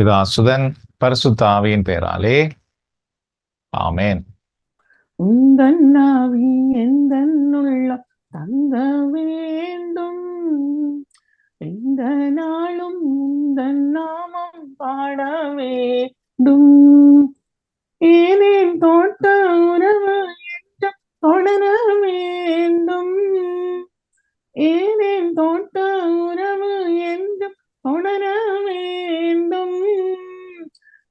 பிதா சுதன் பரிசுத்த ஆவியின் பெயராலே ஆமேன். உந்தன் ஆவி எந்தன் உள்ளம் தங்க வேண்டும், எந்த நாளும் உந்தன் நாமம் பாட வேண்டும். ஏனேன் தோட்ட உறவு என்று தொடர வேண்டும், ஏனேன் தோட்ட உறவு என்று தொடர வேண்டும்.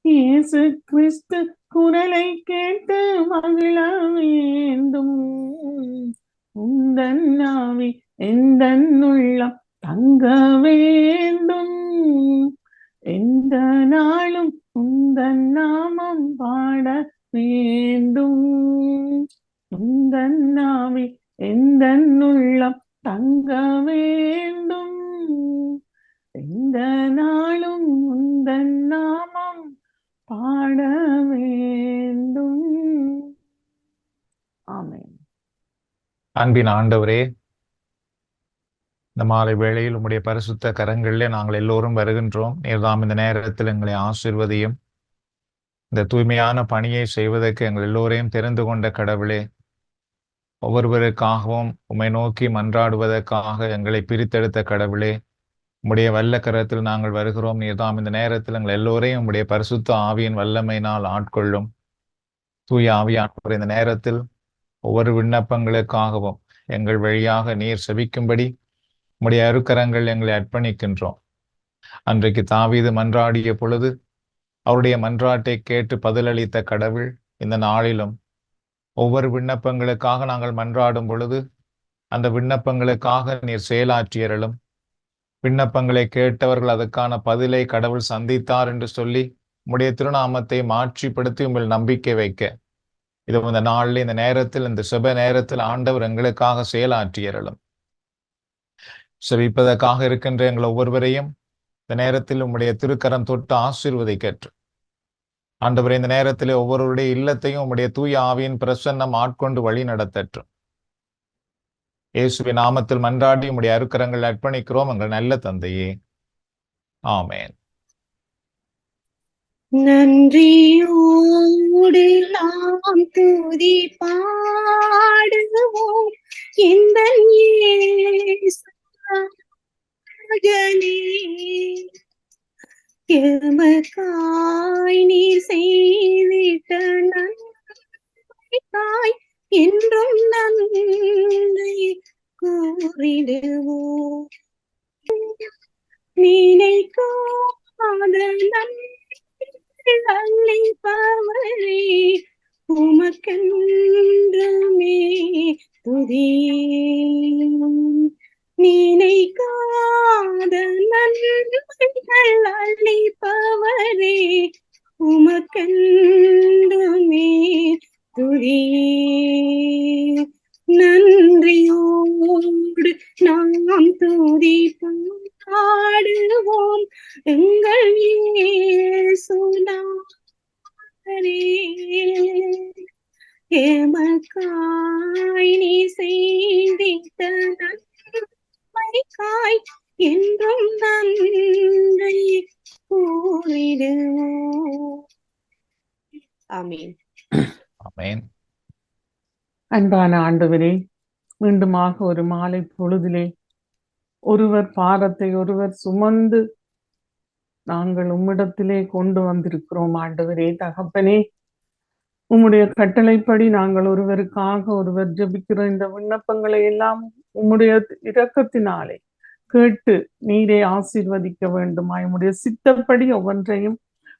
இயேசு கிறிஸ்து குரலை கேட்டு மகிழ வேண்டும். உந்தன் ஆவி எந்தன் உள்ளம் தங்க வேண்டும், எந்த நாளும் உந்தன் நாமம் பாட வேண்டும். உந்தன் ஆவி எந்தன் உள்ளம் தங்க வேண்டும், எந்த நாளும் உந்தன் நாமம் பாட வேண்டும். ஆமென். அன்பின் ஆண்டவரே, இந்த மாலை வேளையில் உம்முடைய பரிசுத்த கரங்களிலே நாங்கள் எல்லோரும் வருகின்றோம். நீர்தாம் இந்த நேரத்தில் எங்களை ஆசீர்வதியும். இந்த தூய்மையான பணியை செய்வதற்கு எங்கள் எல்லோரையும் தெரிந்து கொண்ட கடவுளே, ஒவ்வொருவருக்காகவும் உம்மை நோக்கி மன்றாடுவதற்காக எங்களை பிரித்தெடுத்த கடவுளே, உம்முடைய வல்ல கரத்தில் நாங்கள் வருகிறோம். நீர்தாம் இந்த நேரத்தில் எங்கள் எல்லோரையும் உம்முடைய பரிசுத்த ஆவியின் வல்லமையினால் ஆட்கொள்ளும். தூய ஆவியானவர் இந்த நேரத்தில் ஒவ்வொரு விண்ணப்பங்களுக்காகவும் எங்கள் வழியாக நீர் செபிக்கும்படி உம்முடைய அருக்கரங்கள் எங்களை அர்ப்பணிக்கின்றோம். அன்றைக்கு தாவீது மன்றாடிய பொழுது அவருடைய மன்றாட்டை கேட்டு பதிலளித்த கடவுள் இந்த நாளிலும் ஒவ்வொரு விண்ணப்பங்களுக்காக நாங்கள் மன்றாடும் பொழுது அந்த விண்ணப்பங்களுக்காக நீர் செயலாற்றியறலும். விண்ணப்பங்களை கேட்டவர்கள் அதற்கான பதிலை கடவுள் சந்தித்தார் என்று சொல்லி உம்முடைய திருநாமத்தை மாற்றிப்படுத்தி உங்கள் நம்பிக்கை வைக்க இது இந்த நாளில் இந்த நேரத்தில் இந்த சுப நேரத்தில் ஆண்டவர் எங்களுக்காக செயலாற்றியறலும். செபிப்பதற்காக இருக்கின்ற எங்கள் ஒவ்வொருவரையும் இந்த நேரத்தில் உம்முடைய திருக்கரம் தொட்டு ஆசீர்வதிக்கற்று ஆண்டவரை இந்த நேரத்தில் ஒவ்வொருவருடைய இல்லத்தையும் உம்முடைய தூய ஆவியின் பிரசன்னம் ஆட்கொண்டு வழி நடத்தற்றும். இயேசுவின் நாமத்தில் மன்றாடி உம்முடைய அருக்கரங்கள் அர்ப்பணிக்கிறோம் எங்கள் நல்ல தந்தையே, ஆமேன். நன்றியோடு நாம் துதி பாடுவோம் இந்த எமக்காய் நீர் செய்திட்ட நன்மைக்காய் என்றும் நன்றி கூறிடுவோம். நினைக்காத அள்ளிப்பவரே உமக்கென்றுமே துதியும். நினைக்காத நன்மைகள் அள்ளிப்பவரே உமக்கென்றுமே துதியும். நன்றியோடு நாம் துதி பாடுவோம் எங்கள் இயேசுநாதரே. எமக்காய் நீ செய்திட்ட நன்மைக்காய் என்றும் நன்றி கூறிடுவோம். ஆமென். ஆமேன். அன்பான ஆண்டவரே, மீண்டுமாக ஒரு மாலை பொழுதிலே ஒருவர் பாரத்தை ஒருவர் சுமந்து நாங்கள் உம்மிடத்திலே கொண்டு வந்திருக்கிறோம். ஆண்டவரே, தகப்பனே, உம்முடைய கட்டளைப்படி நாங்கள் ஒருவருக்காக ஒருவர் ஜெபிக்கிற இந்த விண்ணப்பங்களை எல்லாம் உம்முடைய இரக்கத்தினாலே கேட்டு நீரே ஆசீர்வதிக்க வேண்டுமாய், உம்முடைய சித்தப்படி ஒவ்வொன்றையும்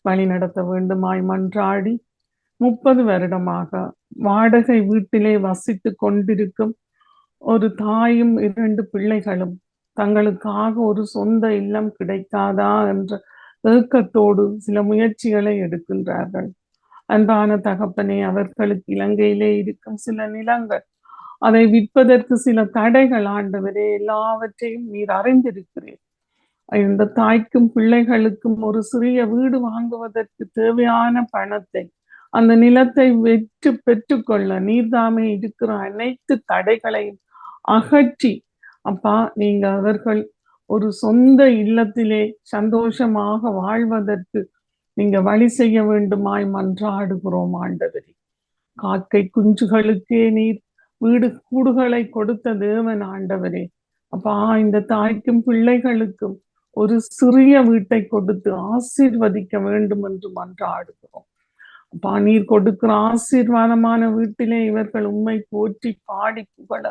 வழி நடத்த வேண்டுமாய் மன்றாடி 30 வருடமாக வாடகை வீட்டிலே வசித்து கொண்டிருக்கும் ஒரு தாயும் 2 பிள்ளைகளும் தங்களுக்காக ஒரு சொந்த இல்லம் கிடைக்காதா என்ற ஏக்கத்தோடு சில முயற்சிகளை எடுக்கின்றார்கள். அன்பான தகப்பனே, அவர்களுக்கு இலங்கையிலே இருக்கும் சில நிலங்கள், அதை விற்பதற்கு சில தடைகள் ஆண்டவரே, எல்லாவற்றையும் நீர் அறிந்திருக்கிறீர். இந்த தாய்க்கும் பிள்ளைகளுக்கும் ஒரு சிறிய வீடு வாங்குவதற்கு தேவையான பணத்தை, அந்த நிலத்தை பெற்றுக்கொள்ள நீர்தாமே இருக்கிற அனைத்து தடைகளையும் அகற்றி அப்பா, நீங்க அவர்கள் ஒரு சொந்த இல்லத்திலே சந்தோஷமாக வாழ்வதற்கு நீங்க வழி செய்ய வேண்டுமாய் மன்றாடுகிறோம் ஆண்டவரே. காக்கை குஞ்சுகளுக்கே நீர் வீடு கூடுகளை கொடுத்த தேவன் ஆண்டவரே. அப்பா, இந்த தாய்க்கும் பிள்ளைகளுக்கும் ஒரு சிறிய வீட்டை கொடுத்து ஆசீர்வதிக்க வேண்டும் என்று மன்றாடுகிறோம். அப்பா, நீர் கொடுக்கிற ஆசீர்வாதமான வீட்டிலே இவர்கள் உம்மை போற்றி பாடி புகழ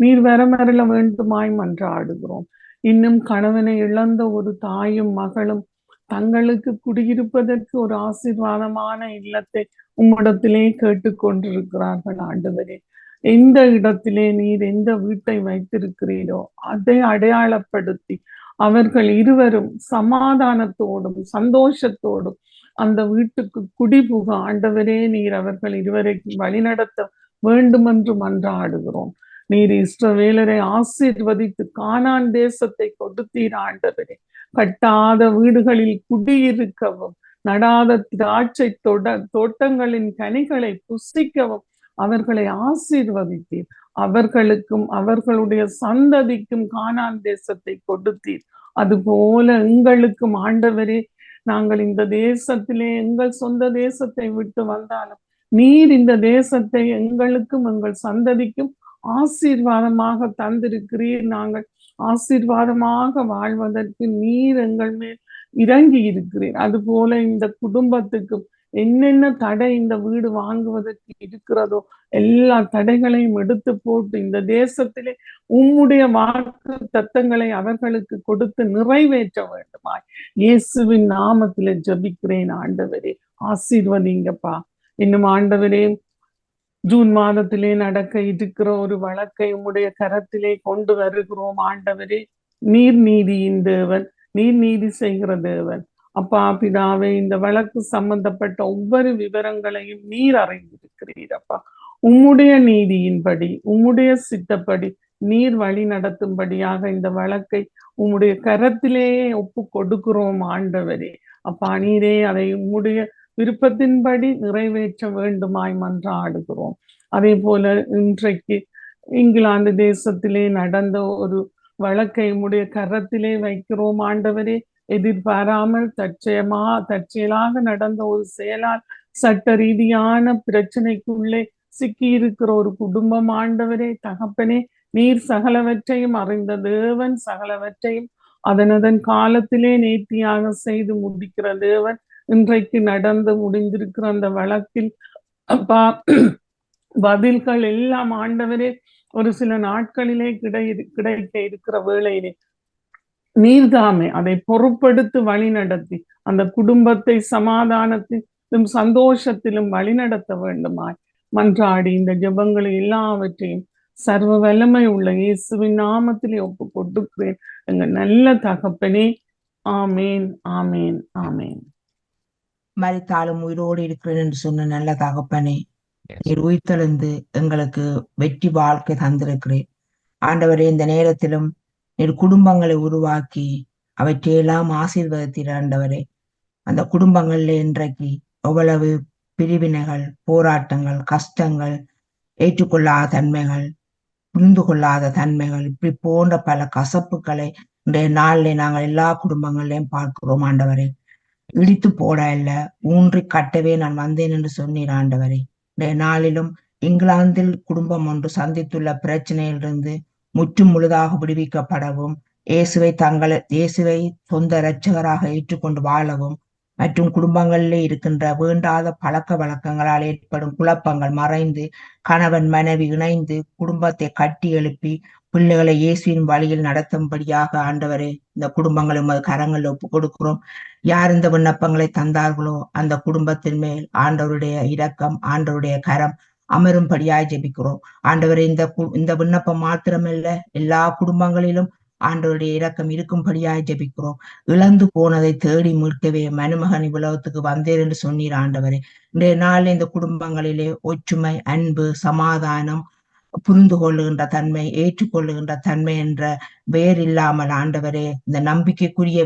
நீர் வரமரல வேண்டுமாய் மன்றாடுகிறோம். இன்னும் கணவனை இழந்த ஒரு தாயும் மகளும் தங்களுக்கு குடியிருப்பதற்கு ஒரு ஆசீர்வாதமான இல்லத்தை உம்மிடத்திலே கேட்டுக்கொண்டிருக்கிறார்கள் ஆண்டவரே. எந்த இடத்திலே நீர் எந்த வீட்டை வைத்திருக்கிறீரோ அதை அடையாளப்படுத்தி அவர்கள் இருவரும் சமாதானத்தோடும் சந்தோஷத்தோடும் அந்த வீட்டுக்கு குடிபுக ஆண்டவரே நீர் அவர்கள் இருவரையும் வழிநடத்த வேண்டும் என்று மன்றாடுகிறோம். நீர் இஸ்ரவேலரை ஆசீர்வதித்து கானான் தேசத்தை கொடுத்தீர் ஆண்டவரே. கட்டாத வீடுகளில் குடியிருக்கவும், நடாத திராட்சை தோட்டங்களின் கனிகளை புசிக்கவும் அவர்களை ஆசீர்வதித்தீர். அவர்களுக்கும் அவர்களுடைய சந்ததிக்கும் கானான் தேசத்தை கொடுத்தீர். அதுபோல எங்களுக்கும் ஆண்டவரே, நாங்கள் இந்த தேசத்திலே எங்கள் சொந்த தேசத்தை விட்டு வந்தாலும் நீர் இந்த தேசத்தை எங்களுக்கும் எங்கள் சந்ததிக்கும் ஆசீர்வாதமாக தந்திருக்கிறீர். நாங்கள் ஆசீர்வாதமாக வாழ்வதற்கு நீர் எங்கள் மேல் இறங்கி இருக்கிறீர். அதுபோல இந்த குடும்பத்துக்கும் என்னென்ன தடை இந்த வீடு வாங்குவதற்கு இருக்கிறதோ எல்லா தடைகளையும் எடுத்து போட்டு இந்த தேசத்திலே உம்முடைய வாக்கு தத்தங்களை அவர்களுக்கு கொடுத்து நிறைவேற்ற வேண்டுமாய் இயேசுவின் நாமத்திலே ஜபிக்கிறேன் ஆண்டவரே. ஆசீர்வதிங்கப்பா. இன்னும் ஆண்டவரே, ஜூன் மாதத்திலே நடக்க இருக்கிற ஒரு வழக்கை உம்முடைய கரத்திலே கொண்டு வருகிறோம் ஆண்டவரே. நீர் நீதியின் தேவன், நீர் நீதி செய்கிற தேவன். அப்பா பிதாவே, இந்த வழக்கு சம்பந்தப்பட்ட ஒவ்வொரு விவரங்களையும் நீர் அறிந்திருக்கிறீர் அப்பா. உம்முடைய நீதியின்படி உம்முடைய சித்தப்படி நீர் வழி நடத்தும்படியாக இந்த வழக்கை உம்முடைய கரத்திலேயே ஒப்பு கொடுக்கிறோம் ஆண்டவரே. அப்பா, நீரே அதை உம்முடைய விருப்பத்தின்படி நிறைவேற்ற வேண்டுமாய் மன்றாடுகிறோம். அதே போல இன்றைக்கு இங்கிலாந்து தேசத்திலே நடந்த ஒரு வழக்கை உம்முடைய கரத்திலே வைக்கிறோம் ஆண்டவரே. எதிர்பாராமல் தற்செயலாக நடந்த ஒரு செயலால் சட்ட ரீதியான பிரச்சனைக்குள்ளே சிக்கி இருக்கிற ஒரு குடும்பம் ஆண்டவரே. தகப்பனே, நீர் சகலவற்றையும் அறிந்த தேவன், சகலவற்றையும் அதனதன் காலத்திலே நேர்த்தியாக செய்து முடிக்கிற தேவன். இன்றைக்கு நடந்து முடிந்திருக்கிற அந்த வழக்கில் அப்பா, பதில்கள் எல்லாம் ஆண்டவரே ஒரு சில நாட்களிலே கிடைக்க இருக்கிற வேளையிலே நீர்தாமே அதை பொறுப்படுத்தி வழி நடத்தி அந்த குடும்பத்தை சமாதானத்திலும் சந்தோஷத்திலும் வழிநடத்த வேண்டுமாய் மன்றாடி இந்த ஜெபங்களை எல்லாவற்றையும் சர்வ வல்லமை உள்ள இயேசுவின் நாமத்திலே ஒப்பு கொடுக்கிறேன் எங்க நல்ல தகப்பனே. ஆமேன், ஆமேன், ஆமேன். மரித்தாலும் உயிரோடு இருக்கிறேன் என்று சொன்ன நல்ல தகப்பனே, நீர் உயிர்த்தெழுந்து எங்களுக்கு வெற்றி வாழ்க்கை தந்திருக்கிறேன் ஆண்டவரே. இந்த நேரத்திலும் நீர் குடும்பங்களை உருவாக்கி அவற்றையெல்லாம் ஆசீர்வதித்தீர் ஆண்டவரே. அந்த குடும்பங்கள்ல இன்றைக்கு எவ்வளவு பிரிவினைகள், போராட்டங்கள், கஷ்டங்கள், ஏற்றுக்கொள்ளாத தன்மைகள், புரிந்து கொள்ளாத தன்மைகள், இப்படி போன்ற பல கசப்புகளை இன்றைய நாளிலே நாங்கள் எல்லா குடும்பங்களையும் பார்க்கிறோம் ஆண்டவரே. இடித்து போட இல்ல, ஊன்றி கட்டவே நான் வந்தேன் என்று சொன்னீர் ஆண்டவரே. இன்றைய நாளிலும் இங்கிலாந்தில் குடும்பம் ஒன்று சந்தித்துள்ள பிரச்சனையிலிருந்து முற்றும் முழுதாக விடுவிக்கப்படவும், இயேசுவை சொந்த இரட்சகராக ஏற்றுக்கொண்டு வாழவும், மற்றும் குடும்பங்களிலே இருக்கின்ற வேண்டாத பழக்க வழக்கங்களால் ஏற்படும் குழப்பங்கள் மறைந்து கணவன் மனைவி இணைந்து குடும்பத்தை கட்டி எழுப்பி பிள்ளைகளை இயேசுவின் வழியில் நடத்தும்படியாக ஆண்டவரே இந்த குடும்பங்களை உமது கரங்களில் ஒப்பு கொடுக்கிறோம். யார் இந்த விண்ணப்பங்களை தந்தார்களோ அந்த குடும்பத்தின் மேல் ஆண்டவருடைய இரக்கம், ஆண்டவருடைய கரம் அமரும்படியாய் ஜெபிக்கிறோம் ஆண்டவரே. இந்த விண்ணப்பம் மாத்திரமல்ல, எல்லா குடும்பங்களிலும் ஆண்டவருடைய இரக்கம் இருக்கும்படியாய் ஜெபிக்கிறோம். இழந்து போனதை தேடி மீட்கவே மனுமகன் இவ்வுலகத்துக்கு வந்தேன் என்று சொன்னீர் ஆண்டவரே. இன்றைய நாளில் இந்த குடும்பங்களிலே ஒற்றுமை, அன்பு, சமாதானம், புரிந்து கொள்ளுகின்ற தன்மை, ஏற்றுக்கொள்ளுகின்ற தன்மை என்ற வேர் இல்லாமல் ஆண்டவரே, இந்த நம்பிக்கைக்குரிய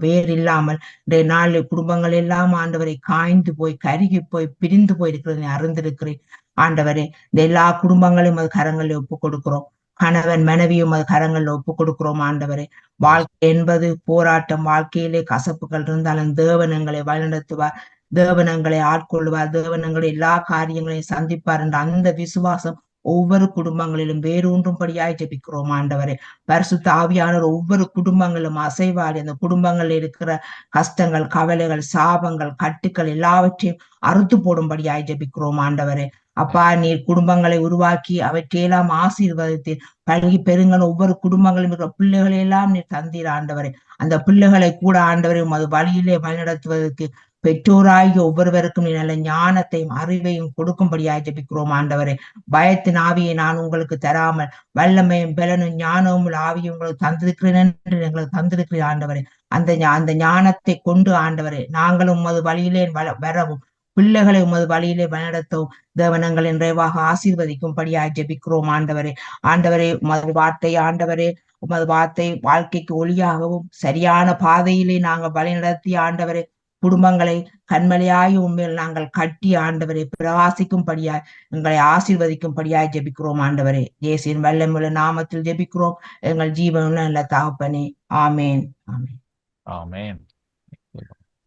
வேர் இல்லாமல் இன்றைய நாளில் குடும்பங்கள் எல்லாம் ஆண்டவரை காய்ந்து போய் கருகி போய் பிரிந்து போய் இருக்கிறதை அறிந்திருக்கிறேன் ஆண்டவரே. இந்த எல்லா குடும்பங்களையும் அது கரங்களில் ஒப்புக் கொடுக்கிறோம். கணவன் மனைவியும் அது கரங்களில் ஒப்பு கொடுக்கிறோம் ஆண்டவரே. வாழ்க்கை என்பது போராட்டம். வாழ்க்கையிலே கசப்புகள் இருந்தாலும் தேவன் எங்களை வழிநடத்துவார், தேவன் எங்களை ஆட்கொள்வார், தேவன் எங்களுடைய எல்லா காரியங்களையும் சந்திப்பார் என்ற அந்த விசுவாசம் ஒவ்வொரு குடும்பங்களிலும் வேரூன்றும்படியாய் ஜெபிக்கிறோம் ஆண்டவரே. பரிசுத்த ஆவியானவர் ஒவ்வொரு குடும்பங்களிலும் அசைவாடி அந்த குடும்பங்களில் இருக்கிற கஷ்டங்கள், கவலைகள், சாபங்கள், கட்டுக்கள் எல்லாவற்றையும் அறுத்து போடும்படியாய் ஜெபிக்கிறோம் ஆண்டவரே. அப்பா, நீர் குடும்பங்களை உருவாக்கி அவற்றையெல்லாம் ஆசீர்வதித்து பழகி பெருங்கள். ஒவ்வொரு குடும்பங்களும் இருக்கிற பிள்ளைகளை எல்லாம் நீர் தந்தீர் ஆண்டவரே. அந்த பிள்ளைகளை கூட ஆண்டவரை உமது வழியிலே வழிநடத்துவதற்கு பெற்றோராகி ஒவ்வொருவருக்கும் நீ நல்ல ஞானத்தையும் அறிவையும் கொடுக்கும்படியாய் ஜெபிக்கிறோம் ஆண்டவரே. பயத்தின் ஆவியை நான் உங்களுக்கு தராமல் வல்லமையும் பலனும் ஞானமும் ஆவியும் உங்களுக்கு தந்திருக்கிறேன் என்று எங்களுக்கு தந்திருக்கிறேன் ஆண்டவரே. அந்த ஞானத்தை கொண்டு ஆண்டவரே நாங்களும் உமது வழியிலே வரவும் பிள்ளைகளை உமது வழியிலே வழிநடத்தவும் தேவனங்கள் நிறைவாக ஆசீர்வதிக்கும்படியாய் ஜெபிக்கிறோம் ஆண்டவரே. ஆண்டவரே, உமது வார்த்தை ஆண்டவரே, உமது வார்த்தை வாழ்க்கைக்கு ஒளியாகவும் சரியான பாதையிலே நாங்கள் வழிநடத்தி ஆண்டவரே குடும்பங்களை கண்மலையாய் உண்மையில் நாங்கள் கட்டி ஆண்டவரை பிரகாசிக்கும்படியாய் எங்களை ஆசீர்வதிக்கும்படியாய் ஜெபிக்கிறோம் ஆண்டவரே. இயேசுவின் வல்லமையுள்ள நாமத்தில் ஜெபிக்கிறோம் எங்கள் ஜீவனுள்ள நல்ல தகப்பனே. ஆமேன். ஆமேன். ஆமென்.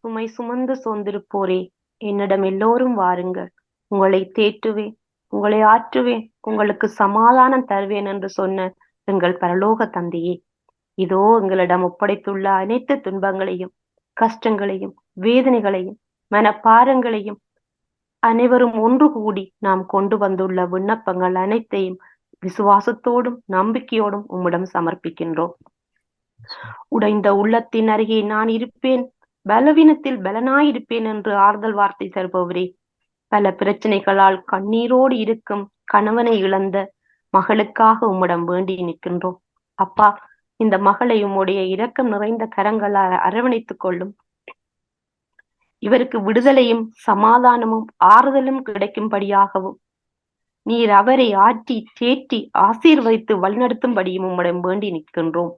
சுமை சுமந்து சோர்ந்திருப்போரே, என்னிடம் எல்லோரும் வாருங்கள், உங்களை தேற்றுவேன், உங்களை ஆற்றுவேன், உங்களுக்கு சமாதானம் தருவேன் என்று சொன்ன எங்கள் பரலோக தந்தையே, இதோ எங்களிடம் ஒப்படைத்துள்ள அனைத்து துன்பங்களையும் கஷ்டங்களையும் வேதனைகளையும் மனப்பாரங்களையும் அனைவரும் ஒன்று கூடி நாம் கொண்டு வந்துள்ள விண்ணப்பங்கள் அனைத்தையும் விசுவாசத்தோடும் நம்பிக்கையோடும் உம்மிடம் சமர்ப்பிக்கின்றோம். உடைந்த உள்ளத்தின் அருகே நான் இருப்பேன், பலவீனத்தில் பலனாயிருப்பேன் என்று ஆறுதல் வார்த்தை தருபவரே, பல பிரச்சனைகளால் கண்ணீரோடு இருக்கும் கணவனை இழந்த மகளுக்காக உம்மிடம் வேண்டி நிற்கின்றோம். அப்பா, இந்த மகளை உம்முடைய இரக்கம் நிறைந்த கரங்களால் அரவணைத்துக் கொள்ளும். இவருக்கு விடுதலையும் சமாதானமும் ஆறுதலும் கிடைக்கும்படியாகவும் நீர் அவரை ஆற்றி தேற்றி ஆசீர்வதித்து வழிநடத்தும்படியும் உம்மிடம் வேண்டி நிற்கின்றோம்.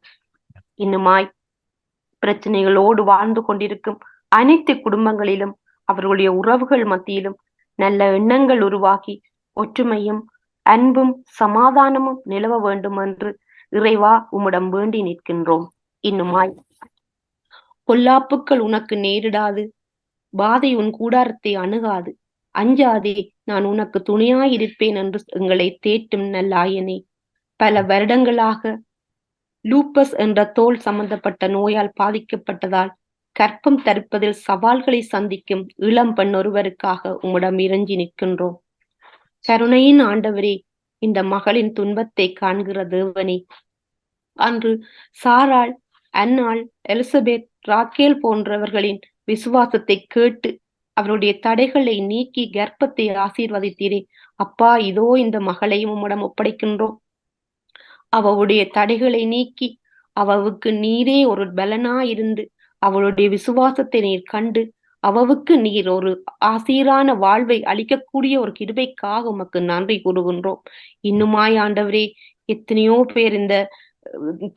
இன்னுமாய் பிரச்சனைகளோடு வாழ்ந்து கொண்டிருக்கும் அனைத்து குடும்பங்களிலும் அவர்களுடைய உறவுகள் மத்தியிலும் நல்ல எண்ணங்கள் உருவாகி ஒற்றுமையும் அன்பும் சமாதானமும் நிலவ வேண்டும் என்று இறைவா உம்மிடம் வேண்டி நிற்கின்றோம். இன்னுமாய் பொல்லாப்புக்கள் உனக்கு நேரிடாது, பாதை உன் கூடாரத்தை அணுகாது, அஞ்சாதே, நான் உனக்கு துணையாயிருப்பேன் என்று எங்களை தேற்றும் நல்லாயனே. பல வருடங்களாக லூப்பஸ் என்ற தோல் சம்பந்தப்பட்ட நோயால் பாதிக்கப்பட்டதால் கற்பம் தரிப்பதில் சவால்களை சந்திக்கும் இளம் பெண் ஒருவருக்காக உம்மிடம் இறைஞ்சி நிற்கின்றோம். கருணையின் ஆண்டவரே, இந்த மகளின் துன்பத்தை காண்கிற தேவனே, அன்று சாராள், அன்னாள், எலிசபெத், ராக்கேல் போன்றவர்களின் விசுவாசத்தை கேட்டு அவருடைய தடைகளை நீக்கி கர்ப்பத்தை ஆசீர்வதித்தீரே. அப்பா, இதோ இந்த மகளையும் உம்மிடம் ஒப்படைக்கின்றோம். அவளுடைய தடைகளை நீக்கி அவளுக்கு நீரே ஒரு பலனாயிருந்து அவளுடைய விசுவாசத்தை நீர் கண்டு அவளுக்கு நீர் ஒரு ஆசீரான வாழ்வை அளிக்கக்கூடிய ஒரு கிருபைக்காக உமக்கு நன்றி கூறுகின்றோம். இன்னுமாய் ஆண்டவரே, எத்தனையோ பேர் இந்த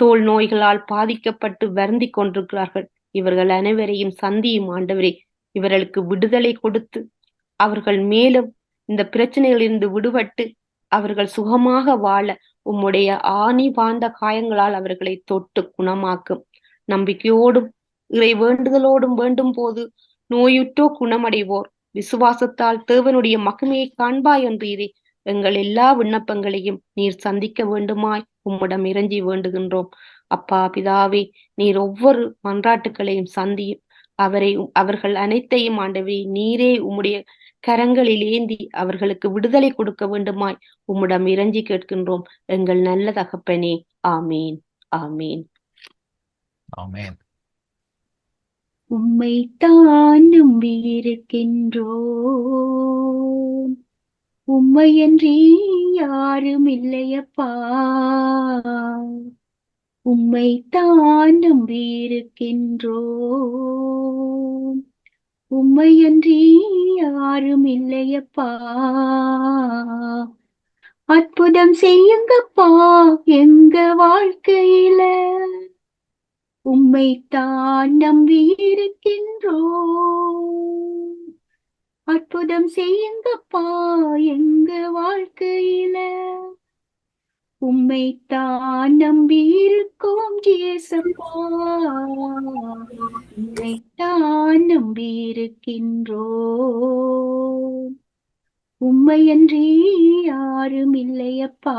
தோல் நோய்களால் பாதிக்கப்பட்டு வருந்தி கொண்டிருக்கிறார்கள். இவர்கள் அனைவரையும் சந்தியும் ஆண்டவரே. இவர்களுக்கு விடுதலை கொடுத்து அவர்கள் மேலும் இந்த பிரச்சனைகளிலிருந்து விடுபட்டு அவர்கள் சுகமாக வாழ உம்முடைய ஆணி பாய்ந்த காயங்களால் அவர்களை தொட்டு குணமாக்கும். நம்பிக்கையோடும் இறை வேண்டுதலோடும் வேண்டும் போது நோயுற்றோ குணமடைவோர் விசுவாசத்தால் தேவனுடைய மகிமையை காண்பாய் என்றீரே. எங்கள் எல்லா விண்ணப்பங்களையும் நீர் சந்திக்க வேண்டுமாய் உம்மிடம் இறைஞ்சி வேண்டுகின்றோம். அப்பா பிதாவே, நீர் ஒவ்வொரு மன்றாட்டுக்களையும் சந்தியும். அவர்கள் அனைத்தையும் ஆண்டவரே நீரே உம்முடைய கரங்களில் ஏந்தி அவர்களுக்கு விடுதலை கொடுக்க வேண்டுமாய் உம்மிடம் இறைஞ்சி கேட்கின்றோம். எங்கள் நல்ல தகப்பனே. ஆமேன். ஆமேன். ஆமென். உம்மைத்தான் நம்பியிருக்கின்றோம், உம்மையன்றி யாரும் இல்லையப்பா. உம்மைத்தான் நம்பியிருக்கின்றோம், உம்மையன்றி யாரும் இல்லையப்பா. அற்புதம் செய்யுங்கப்பா எங்க வாழ்க்கையில, உம்மைத்தான் நம்பியிருக்கின்றோம். அற்புதம் செய்யுங்கப்பா எங்க வாழ்க்கையில, உம்மைத்தான் நம்பியிருக்கோம் ஏசப்பா, உம்மைத்தான் நம்பியிருக்கின்றோம். உம்மையன்றி யாரும் இல்லையப்பா,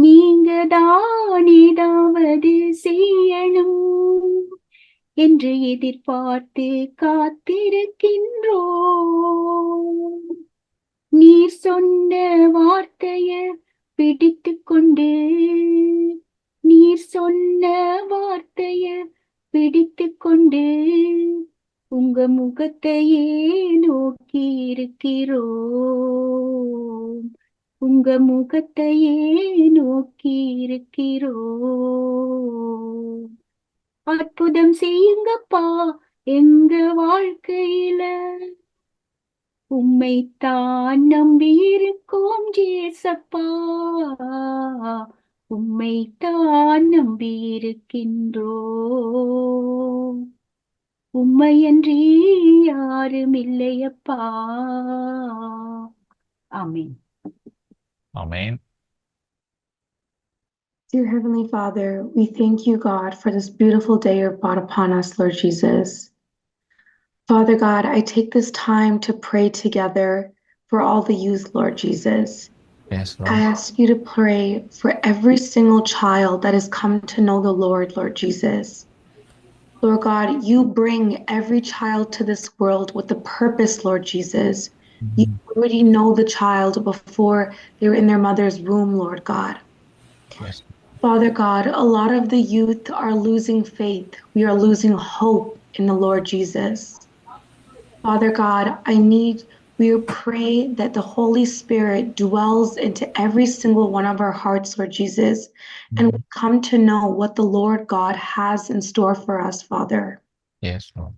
நீங்க தான் ஏதாவது செய்யணும் என்று எதிர்பார்த்து காத்திருக்கின்றோம். நீர் சொன்ன வார்த்தைய பிடித்து கொண்டு, நீர் சொன்ன வார்த்தைய பிடித்து கொண்டு உங்க முகத்தையே நோக்கி இருக்கிறோம், உங்க முகத்தையே நோக்கி இருக்கிறோம். அற்புதம் செய்யுங்கப்பா எங்க வாழ்க்கையில, உம்மைத்தான் நம்பியிருக்கோம் ஏசப்பா, உம்மைத்தான் நம்பியிருக்கின்றோம். உம்மையன்றி யாரும் இல்லையப்பா. ஆமென். Amen. Dear Heavenly Father, we thank you, God, for this beautiful day you've brought upon us, Lord Jesus. Father God, I take this time to pray together for all the youth, Lord Jesus. Yes, I Lord. ask you to pray for every single child that has come to know the Lord, Lord Jesus. Lord God, you bring every child to this world with a purpose, Lord Jesus. You already know the child before they're in their mother's womb, Lord God. Yes. Father God, a lot of the youth are losing faith. We are losing hope in the Lord Jesus. Father God, we pray that the Holy Spirit dwells into every single one of our hearts, Lord Jesus, and we come to know what the Lord God has in store for us, Father. Yes, Lord.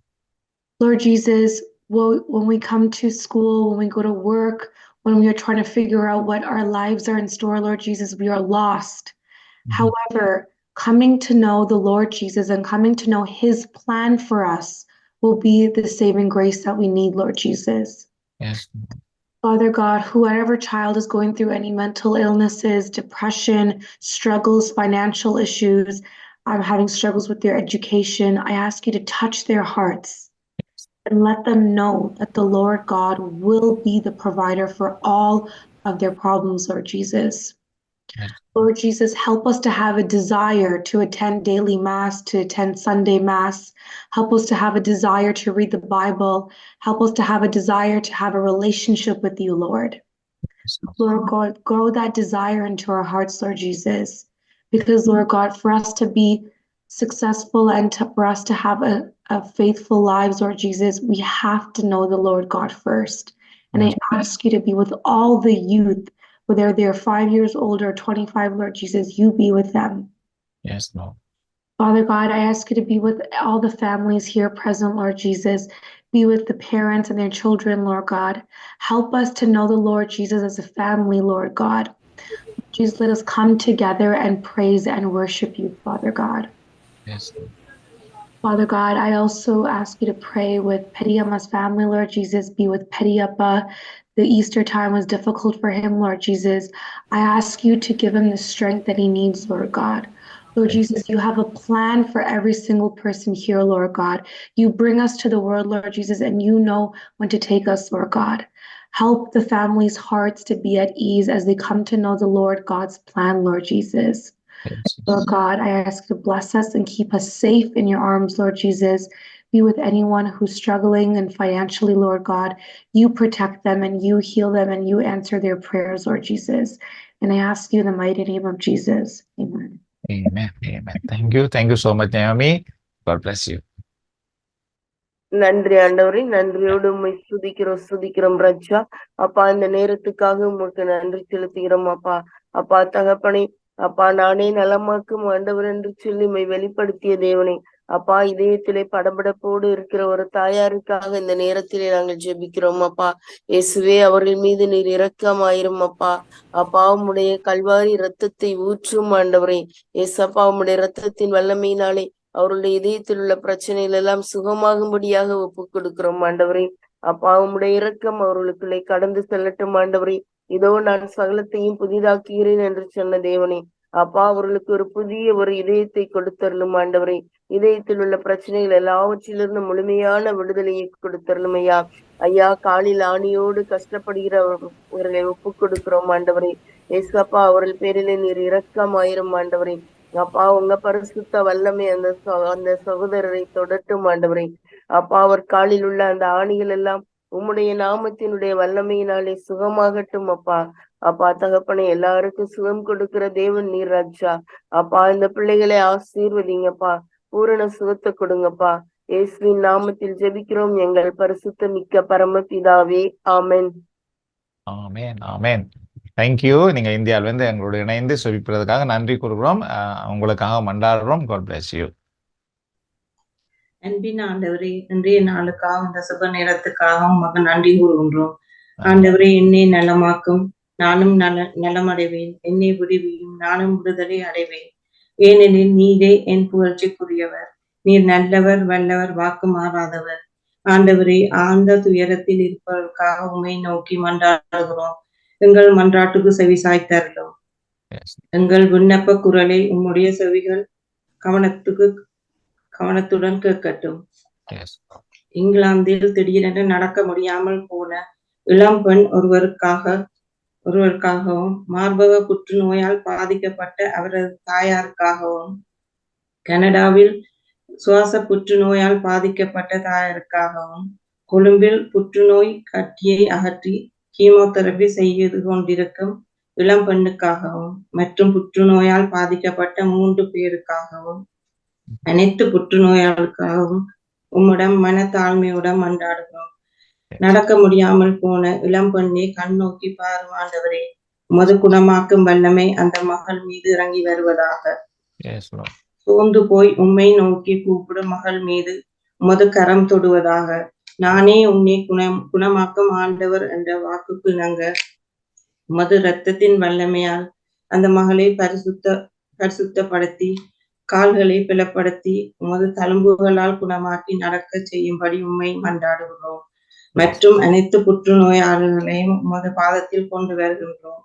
Lord Jesus, when we come to school, when we go to work, when we are trying to figure out what our lives are in store, Lord Jesus, we are lost. However, coming to know the Lord Jesus and coming to know his plan for us will be the saving grace that we need, Lord Jesus. Yes. Father God, whoever child is going through any mental illnesses, depression, struggles, financial issues, having struggles with their education, I ask you to touch their hearts and let them know that the Lord God will be the provider for all of their problems, Lord Jesus. Yes. Lord Jesus, help us to have a desire to attend daily Mass, to attend Sunday Mass. Help us to have a desire to read the Bible. Help us to have a desire to have a relationship with you, Lord. Yes. Lord God, grow that desire into our hearts, Lord Jesus. Because, Lord God, for us to be successful and for us to have a faithful lives, Lord Jesus, we have to know the Lord God first. And I ask you to be with all the youth, whether they're 5 years old or 25, Lord Jesus, you be with them. Yes, Lord. Father God, I ask you to be with all the families here present, Lord Jesus. Be with the parents and their children, Lord God. Help us to know the Lord Jesus as a family, Lord God. Jesus, let us come together and praise and worship you, Father God. Yes, Lord. Father God, I also ask you to pray with Petiyama's family, Lord Jesus. Be with Petiyappa. The Easter time was difficult for him, Lord Jesus. I ask you to give him the strength that he needs, Lord God. Lord Jesus, you have a plan for every single person here, Lord God. You bring us to the world, Lord Jesus, and you know when to take us, Lord God. Help the family's hearts to be at ease as they come to know the Lord God's plan, Lord Jesus. Yes. Lord God, I ask you to bless us and keep us safe in your arms, Lord Jesus. Be with anyone who's struggling and financially, Lord God. You protect them and you heal them and you answer their prayers, Lord Jesus. And I ask you in the mighty name of Jesus. Amen. Amen. Amen. Thank you. Thank you so much, Naomi. God bless you. நன்றி ஆண்டவரே, நன்றியோடு உம்மை ஸ்துதிக்கிறோம் ரஜா. அப்பா, இந்த நேரத்துக்காக உமக்கு நன்றி செலுத்துகிறோம் அப்பா. அப்பா தகப்பனே, அப்பா நானே நலமாக்கும் ஆண்டவர் என்று சொல்லி உம்மை வெளிப்படுத்திய தேவனே, அப்பா இதயத்திலே படபடப்போடு இருக்கிற ஒரு தாயாருக்காக இந்த நேரத்திலே நாங்கள் ஜெபிக்கிறோம் அப்பா. இயேசுவே, அவர்கள் மீது நீர் இரக்கமாயிரும் அப்பா. அப்பா உம்முடைய கல்வாரி இரத்தத்தை ஊற்றும் ஆண்டவரே. ஏசப்பா உம்முடைய இரத்தத்தின் வல்லமையினாலே அவருடைய இதயத்தில் உள்ள பிரச்சனைகள் எல்லாம் சுகமாகும்படியாக ஒப்புக் கொடுக்கிறோம் ஆண்டவரே. அப்பா உம்முடைய இரக்கம் அவர்களுக்குள்ளே கடந்து செல்லட்டும் ஆண்டவரே. இதோ நான் சகலத்தையும் புதிதாக்குகிறேன் என்று சொன்ன தேவனே, அப்பா அவர்களுக்கு ஒரு புதிய ஒரு இதயத்தை கொடுத்தரலும் ஆண்டவரே. இதயத்தில் உள்ள பிரச்சனைகள் எல்லாவற்றிலிருந்து முழுமையான விடுதலையை கொடுத்தரலும் ஐயா. ஐயா, காலில் ஆணியோடு கஷ்டப்படுகிறவர்களை ஒப்பு கொடுக்கிறோம் ஆண்டவரே. ஏசப்பா அவர்கள் பேரிலே நீர் இரக்கமாயிரும் ஆண்டவரே. அப்பா உங்க பரிசுத்த வல்லமை அந்த சகோதரரை தொடட்டும் ஆண்டவரே. அப்பா அவர் காலில் உள்ள அந்த ஆணிகள் எல்லாம் உம்முடைய நாமத்தினுடைய வல்லமையினாலே சுகமாகட்டும் அப்பா. அப்பா தகப்பனை எல்லாருக்கும் சுகம் கொடுக்கிற தேவன் நீர் ராஜா. அப்பா இந்த பிள்ளைகளை ஆசீர்வதிங்கப்பா, பூரண சுகத்தை கொடுங்கப்பா. இயேசுவின் நாமத்தில் ஜெபிக்கிறோம் எங்கள் பரிசுத்த மிக்க பரமபிதாவே, ஆமென். ஆமென், ஆமென். தேங்க்யூ. நீங்க இந்தியாவிலிருந்து எங்களோட இணைந்து செபிப்பதற்காக நன்றி கூறுகிறோம். உங்களுக்காக மன்றாடுறோம். God bless you. அன்பின் ஆண்டவரே, இன்றைய நாளுக்காக இந்த சுப நேரத்துக்காக உமக்கு நன்றி கூறுகின்றோம். ஆண்டவரே, என்னை நலமாக்கும், நானும் நலமடைவேன். என்னை விடுவியும், நானும் விடுதலை அடைவேன். ஏனெனில் நீரே என் புகழ்ச்சிக்குரியவர். நீர் நல்லவர், வல்லவர், வாக்கு மாறாதவர். ஆண்டவரே, ஆழ்ந்த துயரத்தில் இருப்பவர்களுக்காக உம்மை நோக்கி மன்றாடுகிறோம். எங்கள் மன்றாட்டுக்கு செவி சாய்த்தருளும். எங்கள் விண்ணப்ப குரலை உம்முடைய செவிகள் கவனத்துடன் கேட்கட்டும். இங்கிலாந்தில் திடீரென்று நடக்க முடியாமல் போன இளம் பெண் ஒருவருக்காகவும், மார்பக புற்றுநோயால் பாதிக்கப்பட்ட அவரது தாயாருக்காகவும், கனடாவில் சுவாச புற்றுநோயால் பாதிக்கப்பட்ட தாயாருக்காகவும், கொழும்பில் புற்றுநோய் கட்டியை அகற்றி கீமோதெரபி செய்து கொண்டிருக்கும் இளம் பெண்ணுக்காகவும், மற்றும் புற்றுநோயால் பாதிக்கப்பட்ட 3 பேருக்காகவும், அனைத்து புற்றுநோயாளுக்காகவும் உம்மிடம் மனத்தாழ்மையுடன் மன்றாடுகிறோம். நடக்க முடியாமல் போன இளம் பெண்ணை கண் நோக்கி பாரும் ஆண்டவரே. உமது குணமாக்கும் வல்லமை அந்த மகள் மீது இறங்கி வருவதாக. சோர்ந்து போய் உம்மை நோக்கி கூப்பிடும் மகள் மீது உமது கரம் தொடுவதாக. நானே உன்னை குணமாக்கும் ஆண்டவர் என்ற வாக்குக்கு இணங்க உமது இரத்தத்தின் வல்லமையால் அந்த மகளை பரிசுத்தப்படுத்தி, கால்களை பலப்படுத்தி, உமது தழும்புகளால் குணமாக்கி நடக்க செய்யும்படி உம்மை மன்றாடுகிறோம். மற்றும் அனைத்து புற்றுநோயாளர்களையும் உமது பாதத்தில் கொண்டு வருகின்றோம்.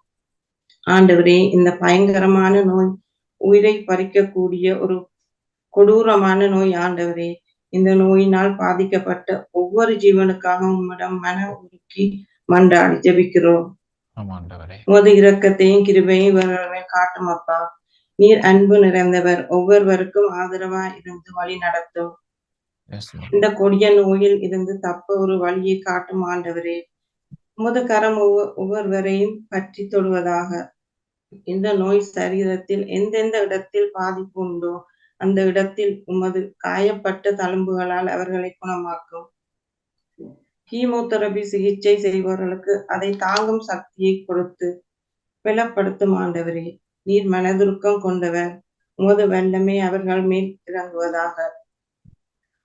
ஆண்டவரே, இந்த பயங்கரமான நோய் உயிரை பறிக்கக்கூடிய ஒரு கொடூரமான நோய் ஆண்டவரே. இந்த நோயினால் பாதிக்கப்பட்ட ஒவ்வொரு ஜீவனுக்காக உம்மிடம் மன உருக்கி மன்றாடி ஜெபிக்கிறோம். உமது இரக்கத்தையும் கிருபையும் இவர்களுமே காட்டும் அப்பா. நீர் அன்பு நிறைந்தவர், ஒவ்வொருவருக்கும் ஆதரவா இருந்து வழி நடத்தும். இந்த கொடிய நோயில் இருந்து தப்ப ஒரு வழியை காட்டும் ஆண்டவரே. உமது கரம் ஒவ்வொருவரையும் பற்றி தொடுவதாக. இந்த நோய் சரீரத்தில் எந்தெந்த இடத்தில் பாதிப்பு உண்டோ அந்த இடத்தில் உமது காயப்பட்ட தழும்புகளால் அவர்களை குணமாக்கும். கீமோதெரபி சிகிச்சை செய்பவர்களுக்கு அதை தாங்கும் சக்தியை கொடுத்து பலப்படுத்தும் ஆண்டவரே. நீர் மனதுருக்கம் கொண்டவர், உமது வல்லமை அவர்கள் மேல் இறங்குவதாக.